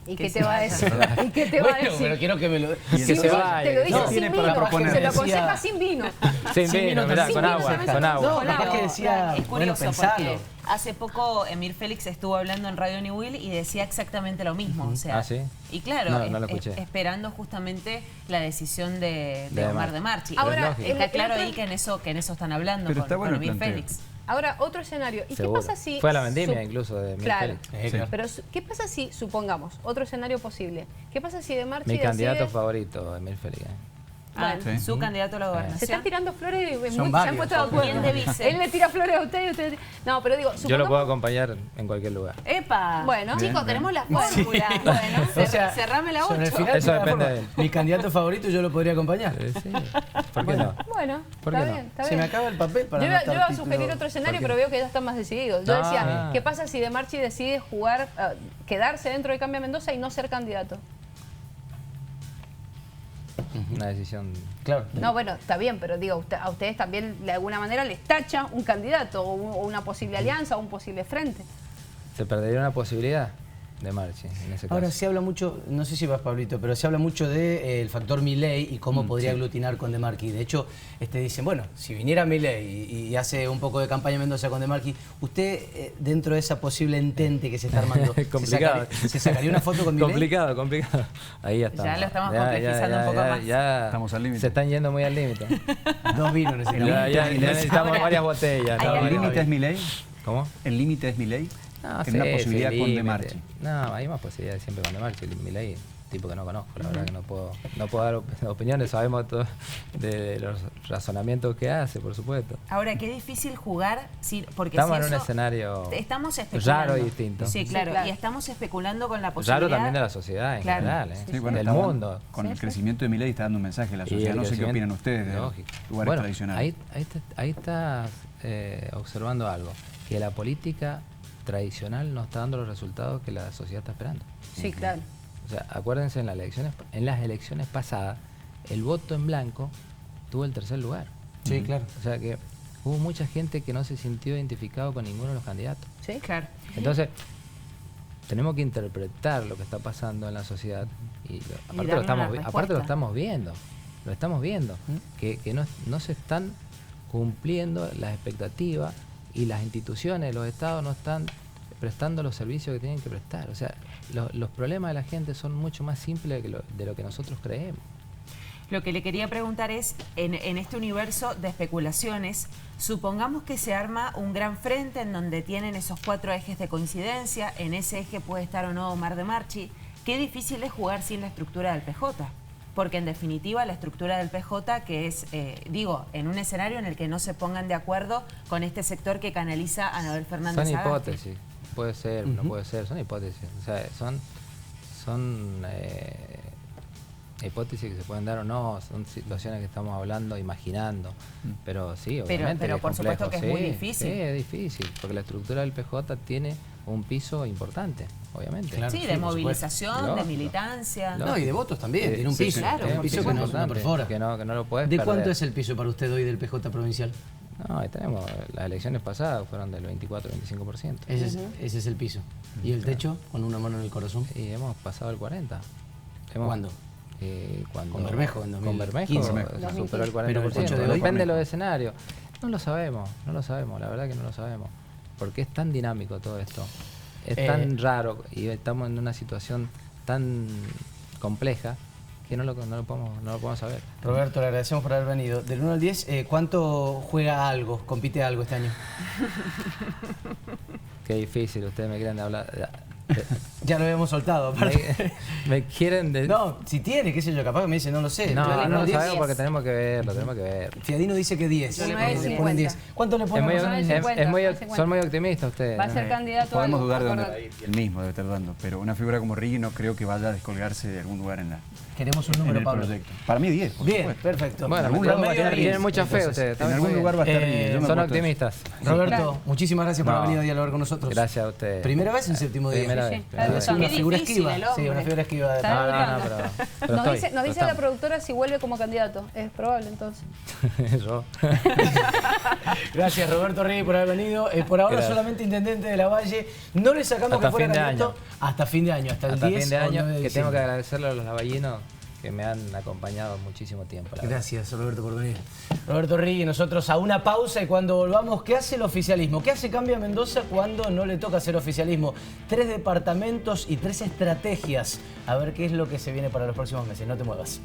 ¿Y qué te va a decir? ¿Y qué te va a decir? Pero quiero que me lo... Que se vaya. Te lo dice sin vino, se lo aconseja sin vino. Sin vino, mirá, con agua. No, capaz que decía, es bueno, curioso pensalo. porque hace poco Emir Félix estuvo hablando en Radio New Will y decía exactamente lo mismo. O sea, ¿sí? Y claro, no lo escuché. esperando justamente la decisión de Omar De Marchi. Ahora, está claro ahí que en eso están hablando con Emir Félix. Ahora, otro escenario. ¿Y seguro. qué pasa si... Fue a la vendimia incluso de Claro, Félix. pero ¿qué pasa si, supongamos, otro escenario posible? ¿Qué pasa si De Marchi Mi candidato decide... favorito, Emir Félix. Bueno, su candidato a la gobernación. Se están tirando flores y se varios, han puesto de acuerdo. ¿Quién de vice? Él le tira flores a usted y usted... No, pero digo, Yo lo puedo acompañar en cualquier lugar. ¡Epa! Bueno, chicos, tenemos la fórmula. Bueno, O sea, cerrame la 8. sobre el final, Eso depende de él. Mi candidato favorito yo lo podría acompañar. Sí. ¿Por qué no? Bueno, ¿Por está qué no? bien, está Se bien. me acaba el papel para Yo iba anotar a título. sugerir otro escenario, ¿Por qué? pero veo que ya están más decididos. Yo No. decía, ¿qué pasa si De Marchi decide jugar, quedarse dentro de Cambia Mendoza y no ser candidato? Una decisión... Claro. No, bueno, está bien, pero digo, a ustedes también de alguna manera les tacha un candidato o una posible alianza o un posible frente. Se perdería una posibilidad De Marchi en ese caso. Ahora se habla mucho, no sé si vas Pablito, pero se habla mucho del factor Milei y cómo podría aglutinar con De Marchi. De hecho, dicen, bueno, si viniera Milei y hace un poco de campaña Mendoza con De Marchi, usted dentro de esa posible entente que se está armando, complicado. ¿se sacaría una foto con Milei? Complicado. Ahí ya estamos. Ya lo estamos complejizando un poco más. Ya estamos al límite. Se están yendo muy al límite. 2 vinos necesitamos. Ya necesitamos Ahora, varias botellas. ¿El límite es Milei? ¿Cómo? ¿El límite es Milei? No, ¿Tiene una posibilidad con De Marchi? No, hay más posibilidades siempre con De Marchi. Milei tipo que no conozco, la verdad que no puedo dar opiniones, sabemos todo de los razonamientos que hace, por supuesto. Ahora, qué difícil jugar, porque estamos si en un eso, escenario estamos especulando. raro y distinto. Sí, claro, y estamos especulando con la posibilidad... Raro también de la sociedad en general, sí, bueno, del mundo. Con el crecimiento de Milei está dando un mensaje a la sociedad, no sé qué opinan ustedes de lugares tradicionales. Ahí estás observando algo, que la política tradicional no está dando los resultados que la sociedad está esperando. Sí, claro. O sea, acuérdense, en las elecciones pasadas, el voto en blanco tuvo el tercer lugar. Sí, claro. O sea que hubo mucha gente que no se sintió identificado con ninguno de los candidatos. Sí, claro. Entonces, tenemos que interpretar lo que está pasando en la sociedad y aparte lo estamos viendo. Lo estamos viendo. Que no se están cumpliendo las expectativas y las instituciones, los estados no están prestando los servicios que tienen que prestar. O sea, los problemas de la gente son mucho más simples de lo que nosotros creemos. Lo que le quería preguntar es, en este universo de especulaciones, supongamos que se arma un gran frente en donde tienen esos 4 ejes de coincidencia, en ese eje puede estar o no Omar de Marchi. Qué difícil es jugar sin la estructura del PJ. Porque en definitiva la estructura del PJ, que es, en un escenario en el que no se pongan de acuerdo con este sector que canaliza a Anabel Fernández Son Sagasti. hipótesis, puede ser, no puede ser, son hipótesis. O sea, son hipótesis que se pueden dar o no, son situaciones que estamos hablando, imaginando. Pero sí, obviamente. Pero por supuesto que es muy difícil. Sí, es difícil, porque la estructura del PJ tiene un piso importante, obviamente. Claro, sí, de movilización, de militancia. No, y de votos también, tiene un piso. Claro, un piso que no perfora. Que no lo puedes ¿De perder. cuánto es el piso para usted hoy del PJ provincial? No, ahí tenemos, las elecciones pasadas fueron del 24-25%. Ese es el piso. ¿Y el techo? Con una mano en el corazón. Y hemos pasado el 40%. ¿Cuándo? Con Bermejo, con Bermejo superó el 40%. Pero el techo de hoy, depende de los escenarios. No lo sabemos, la verdad que no lo sabemos. Porque es tan dinámico todo esto, es tan raro y estamos en una situación tan compleja que no lo podemos saber. Roberto, le agradecemos por haber venido. Del 1 al 10, ¿cuánto juega algo, compite algo este año? Qué difícil, ustedes me quieren hablar... Ya lo habíamos soltado, aparte. Me quieren... No, si tiene, qué sé yo, capaz que me dice, no lo sé. No lo sabemos porque tenemos que verlo, Fiadino dice que 10. Le ponen 10. ¿Cuánto le ponen? Son muy optimistas ustedes. Va a ser candidato. Podemos dudar de dónde el mismo debe estar dando, pero una figura como Riggi no creo que vaya a descolgarse de algún lugar en la... Queremos un número, Pablo. Proyecto. Para mí 10. Bien, perfecto. Bueno, tienen mucha fe ustedes. En algún lugar va a estar Riggi. Son optimistas. Roberto, muchísimas gracias por haber venido a dialogar con nosotros. Gracias a ustedes. ¿Primera vez en séptimo día? Primera vez. Una figura esquiva. Sí, una figura esquiva. Nos dice la productora si vuelve como candidato. Es probable, entonces. Yo. Gracias, Roberto Riggi, por haber venido. Por ahora solamente intendente de la Valle. No le sacamos que fuera candidato hasta fin de año. Hasta el 10 fin de año, de que tengo que agradecerle a los lavallinos que me han acompañado muchísimo tiempo. Gracias, Roberto, por venir. Roberto Riggi, nosotros a una pausa y cuando volvamos, ¿qué hace el oficialismo? ¿Qué hace Cambia Mendoza cuando no le toca hacer oficialismo? 3 departamentos y 3 estrategias. A ver qué es lo que se viene para los próximos meses. No te muevas.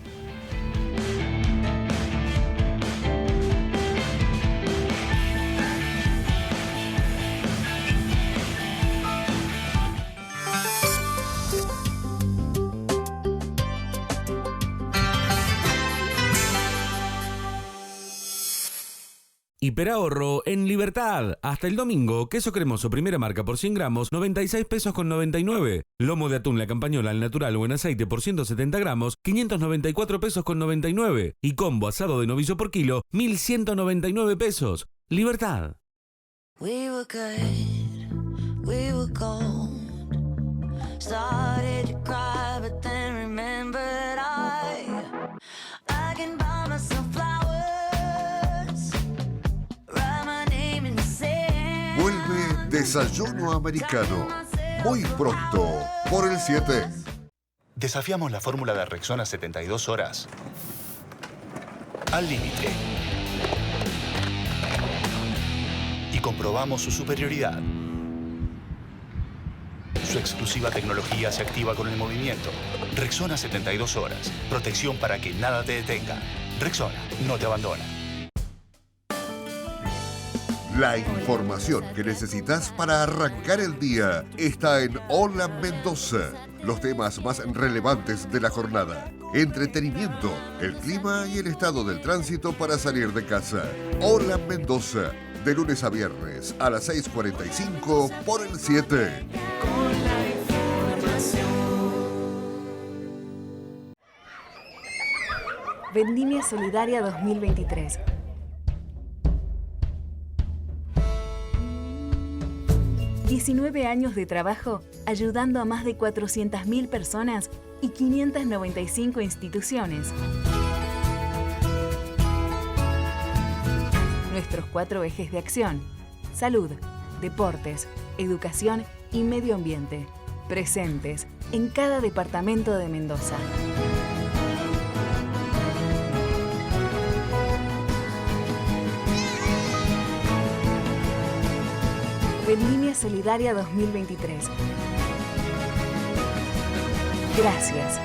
Hiperahorro en Libertad. Hasta el domingo, queso cremoso primera marca por 100 gramos, 96 pesos con 99. Lomo de atún la campañola al natural o en aceite por 170 gramos, 594 pesos con 99. Y combo asado de novillo por kilo, 1199 pesos. Libertad. We were good, we were gold. Started to cry, but then remembered I can buy myself flowers. Vuelve Desayuno Americano, muy pronto, por el 7. Desafiamos la fórmula de Rexona 72 horas al límite y comprobamos su superioridad. Su exclusiva tecnología se activa con el movimiento. Rexona 72 horas, protección para que nada te detenga. Rexona no te abandona. La información que necesitas para arrancar el día está en Hola Mendoza. Los temas más relevantes de la jornada. Entretenimiento, el clima y el estado del tránsito para salir de casa. Hola Mendoza, de lunes a viernes a las 6:45 por el 7. Vendimia Solidaria 2023. ...19 años de trabajo ayudando a más de 400.000 personas y 595 instituciones. Nuestros 4 ejes de acción: salud, deportes, educación y medio ambiente, presentes en cada departamento de Mendoza. Vendimia Solidaria 2023. Gracias.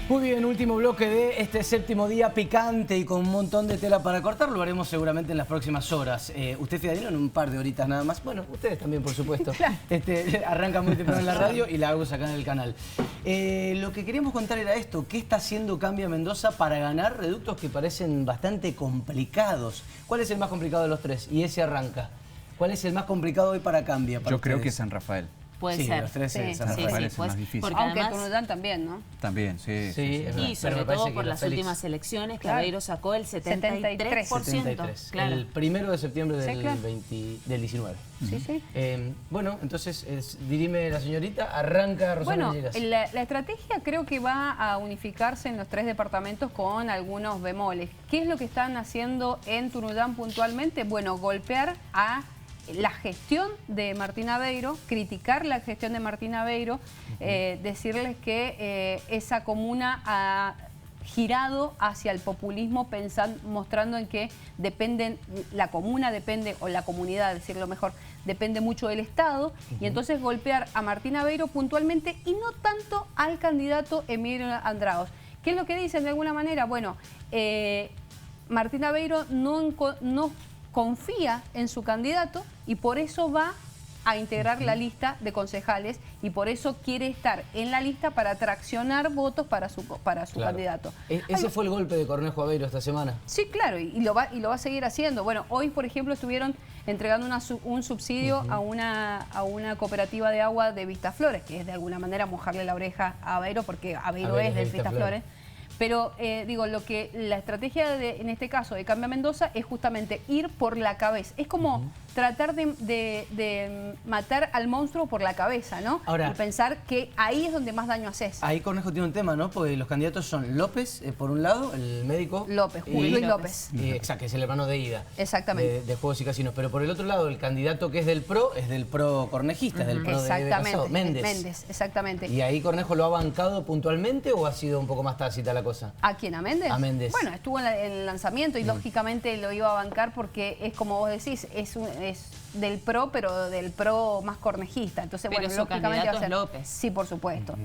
Muy bien, último bloque de este séptimo día picante y con un montón de tela para cortar. Lo haremos seguramente en las próximas horas. Usted, Fidelino, en un par de horitas nada más. Bueno, ustedes también, por supuesto. Arranca muy temprano en la radio y la hago acá en el canal. Lo que queríamos contar era esto. ¿Qué está haciendo Cambia Mendoza para ganar reductos que parecen bastante complicados? ¿Cuál es el más complicado de los tres? Y ese arranca. ¿Cuál es el más complicado hoy para Cambia? Yo creo que es San Rafael. Puede sí, ser. Los tres Sí, San Rafael Rafael es el más difícil. Porque Aunque además, Tunuyán también, ¿no? También, sí. y sobre todo por las últimas elecciones, Claro. Claveiro sacó el 73%. 73. Claro. El 1 de septiembre del, Sí, claro. del 19. Sí, sí. Bueno, entonces, dirime la señorita, arranca Rosana Bueno, Villegas. la estrategia creo que va a unificarse en los 3 departamentos con algunos bemoles. ¿Qué es lo que están haciendo en Tunuyán puntualmente? Bueno, golpear a la gestión de Martín Aveiro, criticar la gestión de Martín Aveiro, decirles que esa comuna ha girado hacia el populismo, mostrando en que la comuna depende, o la comunidad, decirlo mejor, depende mucho del Estado, y entonces golpear a Martín Aveiro puntualmente y no tanto al candidato Emilio Andraos. ¿Qué es lo que dicen de alguna manera? Bueno, Martín Aveiro no confía en su candidato y por eso va a integrar la lista de concejales y por eso quiere estar en la lista para traccionar votos para su candidato. ¿Ese fue el golpe de Cornejo Aveiro esta semana? Sí, claro, y lo va a seguir haciendo. Bueno, hoy, por ejemplo, estuvieron entregando un subsidio a una cooperativa de agua de Vistaflores, que es de alguna manera mojarle la oreja a Aveiro, porque Aveiro es de Vistaflores. Pero digo, la estrategia en este caso de Cambia Mendoza es justamente ir por la cabeza. Es como tratar de matar al monstruo por la cabeza, ¿no? Ahora, y pensar que ahí es donde más daño haces. Ahí Cornejo tiene un tema, ¿no? Porque los candidatos son López, por un lado, el médico. López, Luis López. Exacto, que es el hermano de Ida. Exactamente. De Juegos y Casinos. Pero por el otro lado, el candidato que es del PRO cornejista, es del PRO de Casado, Méndez. Méndez, exactamente. ¿Y ahí Cornejo lo ha bancado puntualmente o ha sido un poco más tácita la cosa? ¿A quién? ¿A Méndez? A Méndez. Bueno, estuvo en el lanzamiento y lógicamente lo iba a bancar porque es como vos decís, es del PRO, pero del PRO más cornejista. Entonces, pero bueno, su lógicamente candidato va a ser es López. Sí, por supuesto.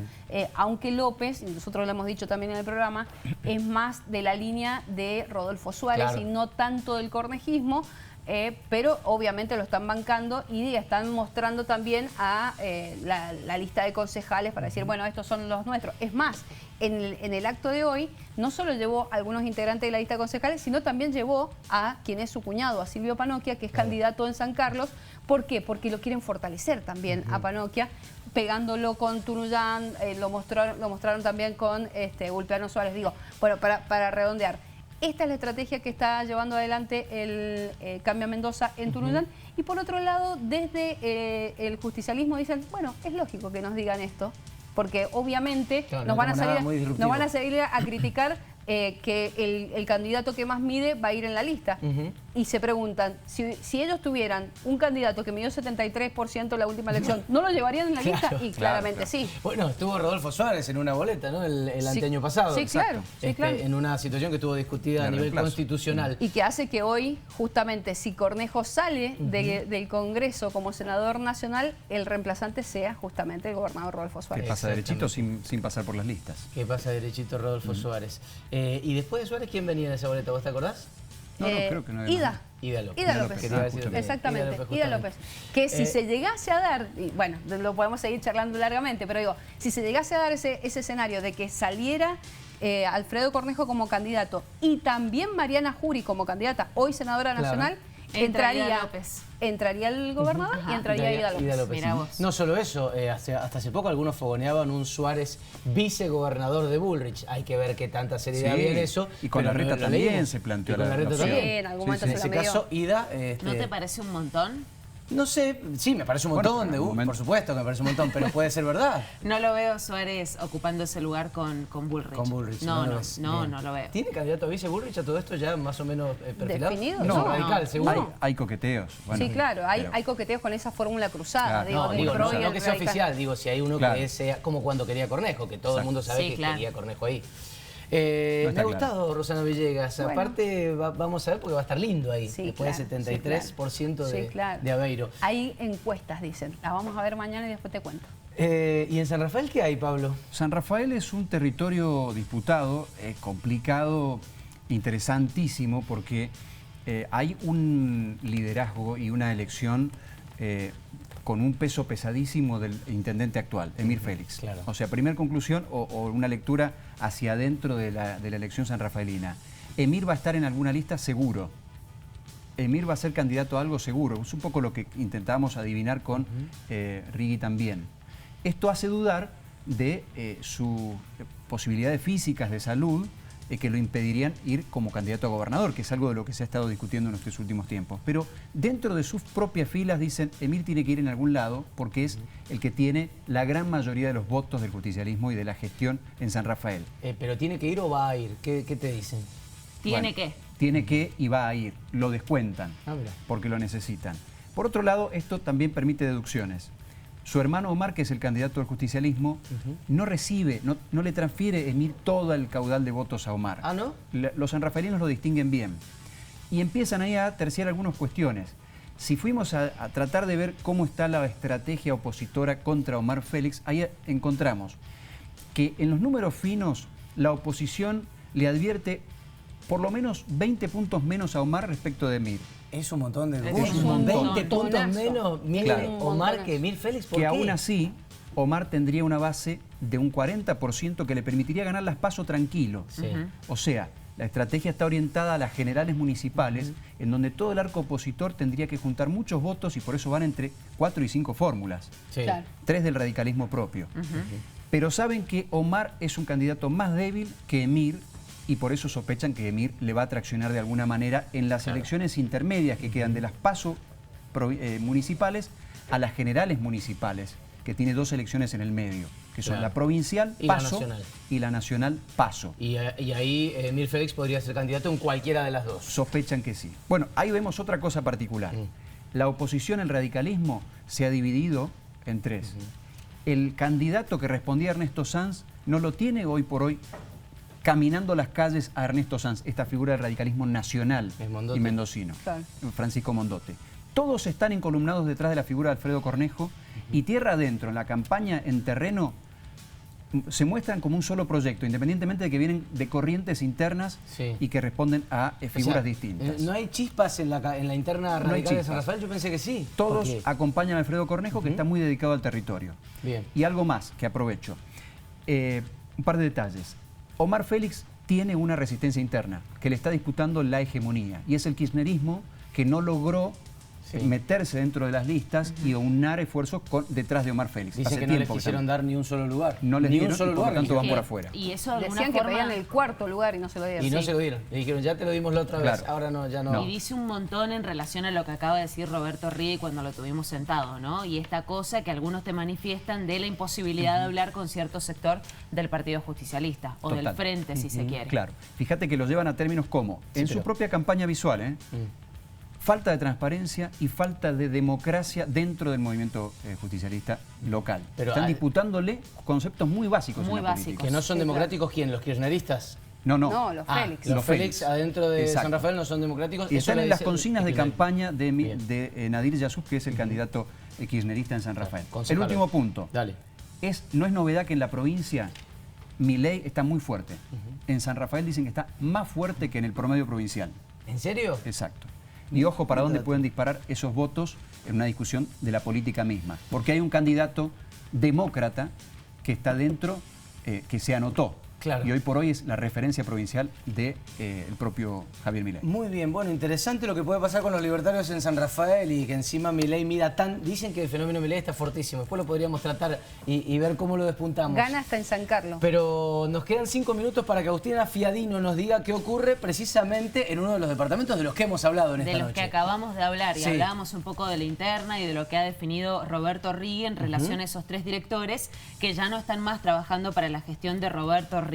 Aunque López, y nosotros lo hemos dicho también en el programa, es más de la línea de Rodolfo Suárez y no tanto del cornejismo. Pero obviamente lo están bancando y están mostrando también a la lista de concejales para decir, bueno, estos son los nuestros. Es más, en el acto de hoy no solo llevó a algunos integrantes de la lista de concejales, sino también llevó a quien es su cuñado, a Silvio Panoquia, que es candidato en San Carlos. ¿Por qué? Porque lo quieren fortalecer también a Panoquia, pegándolo con Tunuyán, lo mostraron también con Ulpiano Suárez. Digo, bueno, para redondear. Esta es la estrategia que está llevando adelante el Cambia Mendoza en Tunuyán. Y por otro lado, desde el justicialismo dicen, bueno, es lógico que nos digan esto, porque obviamente Claro, nos no van a como nada muy salir, disruptivo. nos van a salir a criticar que el candidato que más mide va a ir en la lista. Y se preguntan, si ellos tuvieran un candidato que midió 73% en la última elección, ¿no lo llevarían en la lista? Y claramente sí. Bueno, estuvo Rodolfo Suárez en una boleta, ¿no? El anteaño pasado. Sí, claro. Sí, claro. En una situación que estuvo discutida a nivel constitucional. Y que hace que hoy, justamente, si Cornejo sale del Congreso como senador nacional, el reemplazante sea justamente el gobernador Rodolfo Suárez. Que pasa derechito sin pasar por las listas. Que pasa derechito Rodolfo Suárez. Y después de Suárez, ¿quién venía en esa boleta? ¿Vos te acordás? No, creo que no había Ida. Ida López. Ida López. Exactamente, Ida López. Que si se llegase a dar, y bueno, lo podemos seguir charlando largamente, pero digo, si se llegase a dar ese escenario de que saliera Alfredo Cornejo como candidato y también Mariana Jury como candidata, hoy senadora nacional, entraría el gobernador y entraría Ida López. Mirá vos. No solo eso, hasta hace poco algunos fogoneaban un Suárez vicegobernador de Bullrich. Hay que ver qué tanta seriedad había en eso. Y con la Reta también se planteó la opción. Sí, en algún momento se la ese medió. caso, Ida... ¿No te parece un montón? No sé, sí, me parece un montón, por supuesto que me parece un montón, pero puede ser verdad. No lo veo Suárez ocupando ese lugar con Bullrich. Con Bullrich. No lo veo. ¿Tiene candidato a vice Bullrich a todo esto ya más o menos perfilado? ¿Definido? No, radical, seguro. Hay coqueteos. Bueno, sí, claro, hay coqueteos con esa fórmula cruzada. Claro. No que sea oficial, digo, si hay uno que sea como cuando quería Cornejo, que todo el mundo sabe que quería Cornejo ahí. Me ha gustado Rosana Villegas. Bueno. Aparte, vamos a ver porque va a estar lindo ahí. Sí, después del 73% de Aveiro. Hay encuestas, dicen. Las vamos a ver mañana y después te cuento. ¿Y en San Rafael qué hay, Pablo? San Rafael es un territorio disputado, complicado, interesantísimo, porque hay un liderazgo y una elección con un peso pesadísimo del intendente actual, Emir Félix. Claro. O sea, primera conclusión o una lectura hacia adentro de la elección sanrafaelina. Emir va a estar en alguna lista seguro. Emir va a ser candidato a algo seguro. Es un poco lo que intentábamos adivinar con Rigui también. Esto hace dudar de sus posibilidades físicas de salud que lo impedirían ir como candidato a gobernador, que es algo de lo que se ha estado discutiendo en estos últimos tiempos. Pero dentro de sus propias filas dicen, Emir tiene que ir en algún lado porque es el que tiene la gran mayoría de los votos del justicialismo y de la gestión en San Rafael. ¿Pero tiene que ir o va a ir? ¿Qué te dicen? ¿Tiene que? Tiene que y va a ir. Lo descuentan porque lo necesitan. Por otro lado, esto también permite deducciones. Su hermano Omar, que es el candidato al justicialismo, no recibe, no le transfiere Emir todo el caudal de votos a Omar. ¿Ah, no? Los sanrafaelinos lo distinguen bien. Y empiezan ahí a terciar algunas cuestiones. Si fuimos a tratar de ver cómo está la estrategia opositora contra Omar Félix, ahí encontramos que en los números finos la oposición le advierte por lo menos 20 puntos menos a Omar respecto de Emir. Es un montón de Es un montón. 20 puntos menos Omar que Emir Félix. ¿Por qué? Aún así, Omar tendría una base de un 40% que le permitiría ganar las PASO tranquilo. Sí. O sea, la estrategia está orientada a las generales municipales, en donde todo el arco opositor tendría que juntar muchos votos y por eso van entre 4 y 5 fórmulas. Sí. Claro. 3 del radicalismo propio. Pero saben que Omar es un candidato más débil que Emir, y por eso sospechan que Emir le va a traccionar de alguna manera en las elecciones intermedias que quedan de las PASO municipales a las generales municipales, que tiene 2 elecciones en el medio, que son la provincial, PASO, y la nacional, PASO. Y ahí Emir Félix podría ser candidato en cualquiera de las dos. Sospechan que sí. Bueno, ahí vemos otra cosa particular. La oposición, el radicalismo, se ha dividido en 3. El candidato que respondía a Ernesto Sanz no lo tiene hoy por hoy caminando las calles a Ernesto Sanz, esta figura del radicalismo nacional y mendocino, Francisco Mondote. Todos están encolumnados detrás de la figura de Alfredo Cornejo y tierra adentro, en la campaña, en terreno, se muestran como un solo proyecto, independientemente de que vienen de corrientes internas y que responden a figuras distintas. ¿No hay chispas en la interna radical de San Rafael? Yo pensé que sí. Todos acompañan a Alfredo Cornejo, que está muy dedicado al territorio. Bien. Y algo más que aprovecho. Un par de detalles. Omar Félix tiene una resistencia interna que le está disputando la hegemonía y es el kirchnerismo que no logró meterse dentro de las listas y aunar esfuerzos detrás de Omar Félix. Dicen que no les quisieron dar ni un solo lugar. No les dieron, un solo por lo lugar, tanto van por afuera. Y eso de alguna Decían que forma... pedían el cuarto lugar y no se lo dieron. Y no se lo dieron. Le dijeron, ya te lo dimos la otra vez, Claro. ahora no, ya no. Y dice un montón en relación a lo que acaba de decir Roberto Rigui cuando lo tuvimos sentado, ¿no? Y esta cosa que algunos te manifiestan de la imposibilidad de hablar con cierto sector del Partido Justicialista o del Frente, si se quiere. Claro. Fíjate que lo llevan a términos como, en su propia campaña visual, falta de transparencia y falta de democracia dentro del movimiento justicialista local. Pero están disputándole conceptos muy básicos en la política. ¿Que no son democráticos quién? ¿Los kirchneristas? No, no. No, los Félix. Los Félix adentro de Exacto. San Rafael no son democráticos. Y Eso están lo en las dice consignas de Kirchner. campaña de Nadir Yasub, que es el candidato kirchnerista en San Rafael. El concejal. último punto. Dale. No es novedad que en la provincia Milei está muy fuerte. En San Rafael dicen que está más fuerte que en el promedio provincial. ¿En serio? Exacto. Y ojo para dónde pueden disparar esos votos en una discusión de la política misma. Porque hay un candidato demócrata que está dentro, que se anotó. Claro. Y hoy por hoy es la referencia provincial del propio Javier Milei. Muy bien, bueno, interesante lo que puede pasar con los libertarios en San Rafael y que encima Milei mira tan... Dicen que el fenómeno Milei está fortísimo, después lo podríamos tratar y ver cómo lo despuntamos. Gana hasta en San Carlos. Pero nos quedan 5 minutos para que Agustina Fiadino nos diga qué ocurre precisamente en uno de los departamentos de los que hemos hablado en esta De los noche. que acabamos de hablar, y Sí. hablábamos un poco de la interna y de lo que ha definido Roberto Rigui en relación a esos 3 directores que ya no están más trabajando para la gestión de Roberto Rigui.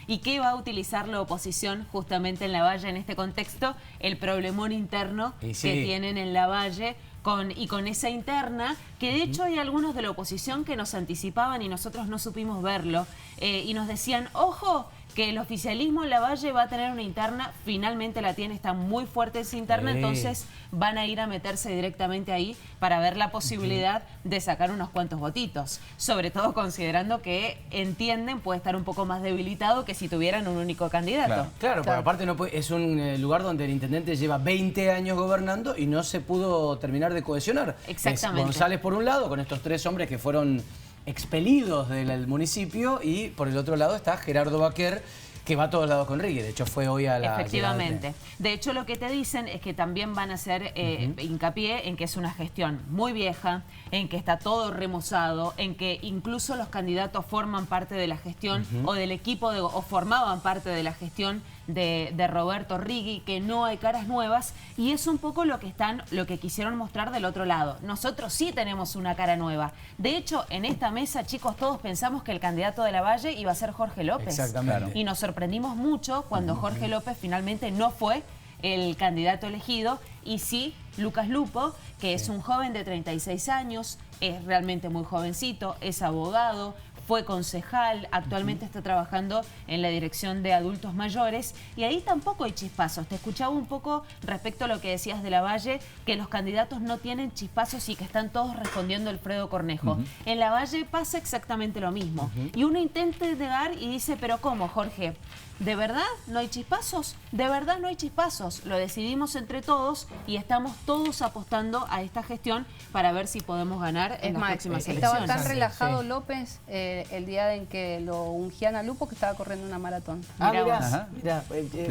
¿Y qué va a utilizar la oposición justamente en Lavalle en este contexto? El problemón interno Y sí. que tienen en Lavalle con esa interna, que de hecho hay algunos de la oposición que nos anticipaban y nosotros no supimos verlo, y nos decían, ojo, que el oficialismo en Lavalle va a tener una interna, finalmente la tiene, está muy fuerte esa interna, entonces van a ir a meterse directamente ahí para ver la posibilidad de sacar unos cuantos votitos, sobre todo considerando que entienden puede estar un poco más debilitado que si tuvieran un único candidato. Claro, porque aparte no puede, es un lugar donde el intendente lleva 20 años gobernando y no se pudo terminar de cohesionar. Exactamente. Es González por un lado, con estos 3 hombres que fueron expelidos del municipio, y por el otro lado está Gerardo Baquer, que va a todos lados con Rigui. De hecho fue hoy a la... Efectivamente. De hecho lo que te dicen es que también van a hacer hincapié en que es una gestión muy vieja, en que está todo remozado, en que incluso los candidatos forman parte de la gestión o del equipo o formaban parte de la gestión de Roberto Rigui, que no hay caras nuevas, y es un poco lo que quisieron mostrar del otro lado. Nosotros sí tenemos una cara nueva. De hecho, en esta mesa, chicos, todos pensamos que el candidato de Lavalle iba a ser Jorge López. Exactamente. Y nos sorprendimos mucho cuando Jorge López finalmente no fue el candidato elegido, y sí Lucas Lupo, que es un joven de 36 años, es realmente muy jovencito, es abogado, fue concejal, actualmente está trabajando en la dirección de adultos mayores, y ahí tampoco hay chispazos. Te escuchaba un poco respecto a lo que decías de Lavalle, que los candidatos no tienen chispazos y que están todos respondiendo Alfredo Cornejo. En Lavalle pasa exactamente lo mismo. Y uno intenta llegar y dice, pero ¿cómo, Jorge? ¿De verdad no hay chispazos? ¿De verdad no hay chispazos? Lo decidimos entre todos y estamos todos apostando a esta gestión para ver si podemos ganar en las próximas elecciones. Estaba tan relajado López el día en que lo ungían a Lupo, que estaba corriendo una maratón. Mirá,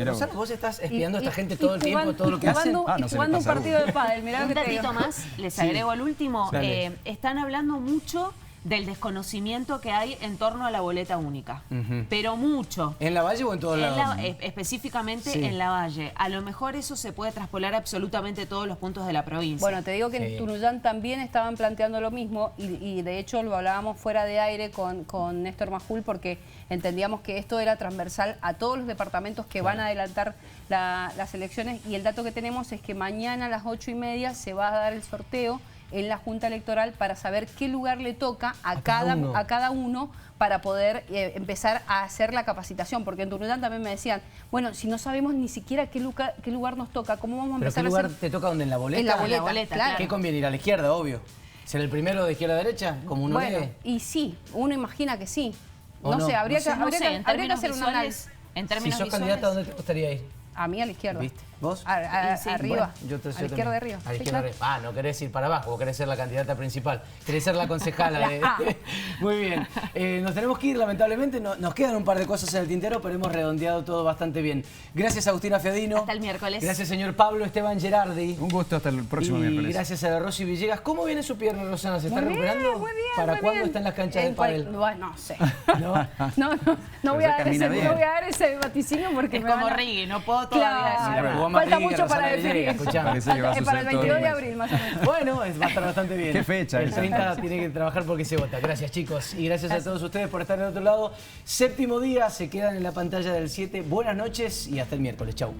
Gonzalo, vos estás espiando a esta gente todo el tiempo, todo lo que hacen. Jugando un partido de pádel, mirá Un lo que te datito digo. más, les agrego al último. Dale. Están hablando mucho del desconocimiento que hay en torno a la boleta única. Pero mucho. ¿En Lavalle o en todos lados? Específicamente Sí. en Lavalle. A lo mejor eso se puede traspolar a absolutamente todos los puntos de la provincia. Bueno, te digo que en Tunuyán también estaban planteando lo mismo y de hecho lo hablábamos fuera de aire con Néstor Majul, porque entendíamos que esto era transversal a todos los departamentos que van a adelantar las elecciones, y el dato que tenemos es que mañana a las 8:30 se va a dar el sorteo en la Junta Electoral para saber qué lugar le toca a cada uno para poder empezar a hacer la capacitación, porque en Tunuyán también me decían, bueno, si no sabemos ni siquiera qué lugar nos toca, ¿cómo vamos a ¿Pero empezar qué a lugar hacer? te toca? ¿Dónde? ¿En la boleta? En la boleta, claro. ¿Qué conviene? Ir a la izquierda, obvio. ¿Ser el primero de izquierda a derecha? Como uno Bueno, lee. y sí, uno imagina que sí. ¿O no? sé, habría No sé, en que términos hacer un visuales, análisis. en Si términos sos visuales, candidata, ¿a dónde te gustaría ir? A mí a la izquierda. ¿Viste? ¿Vos? Arriba. Bueno, yo a la izquierda de arriba. A la Sí, izquierda claro. de arriba. Ah, no querés ir para abajo, vos querés ser la candidata principal. Querés ser la concejala. Muy bien. Nos tenemos que ir, lamentablemente. Nos quedan un par de cosas en el tintero, pero hemos redondeado todo bastante bien. Gracias, Agustina Fiadino. Hasta el miércoles. Gracias, señor Pablo Esteban Gerardi. Un gusto, hasta el próximo y miércoles. Gracias a Rosy Villegas. ¿Cómo viene su pierna, Rosana? ¿Se está Muy bien, recuperando? muy bien, ¿Para muy cuándo bien. está en las canchas de pádel? Bueno, no sé. ¿No? No voy a dar ese vaticinio porque Es me como van a... Rigui, no puedo todavía Claro, decirlo. falta mucho para definir. Parece que va a Para el suceder todo 22 el de mes. abril, más o menos. Bueno, va a estar bastante bien. ¿Qué fecha? El 30 tiene que trabajar porque se vota. Gracias, chicos. Y gracias a todos ustedes por estar del otro lado. Séptimo día, se quedan en la pantalla del 7. Buenas noches y hasta el miércoles. Chau.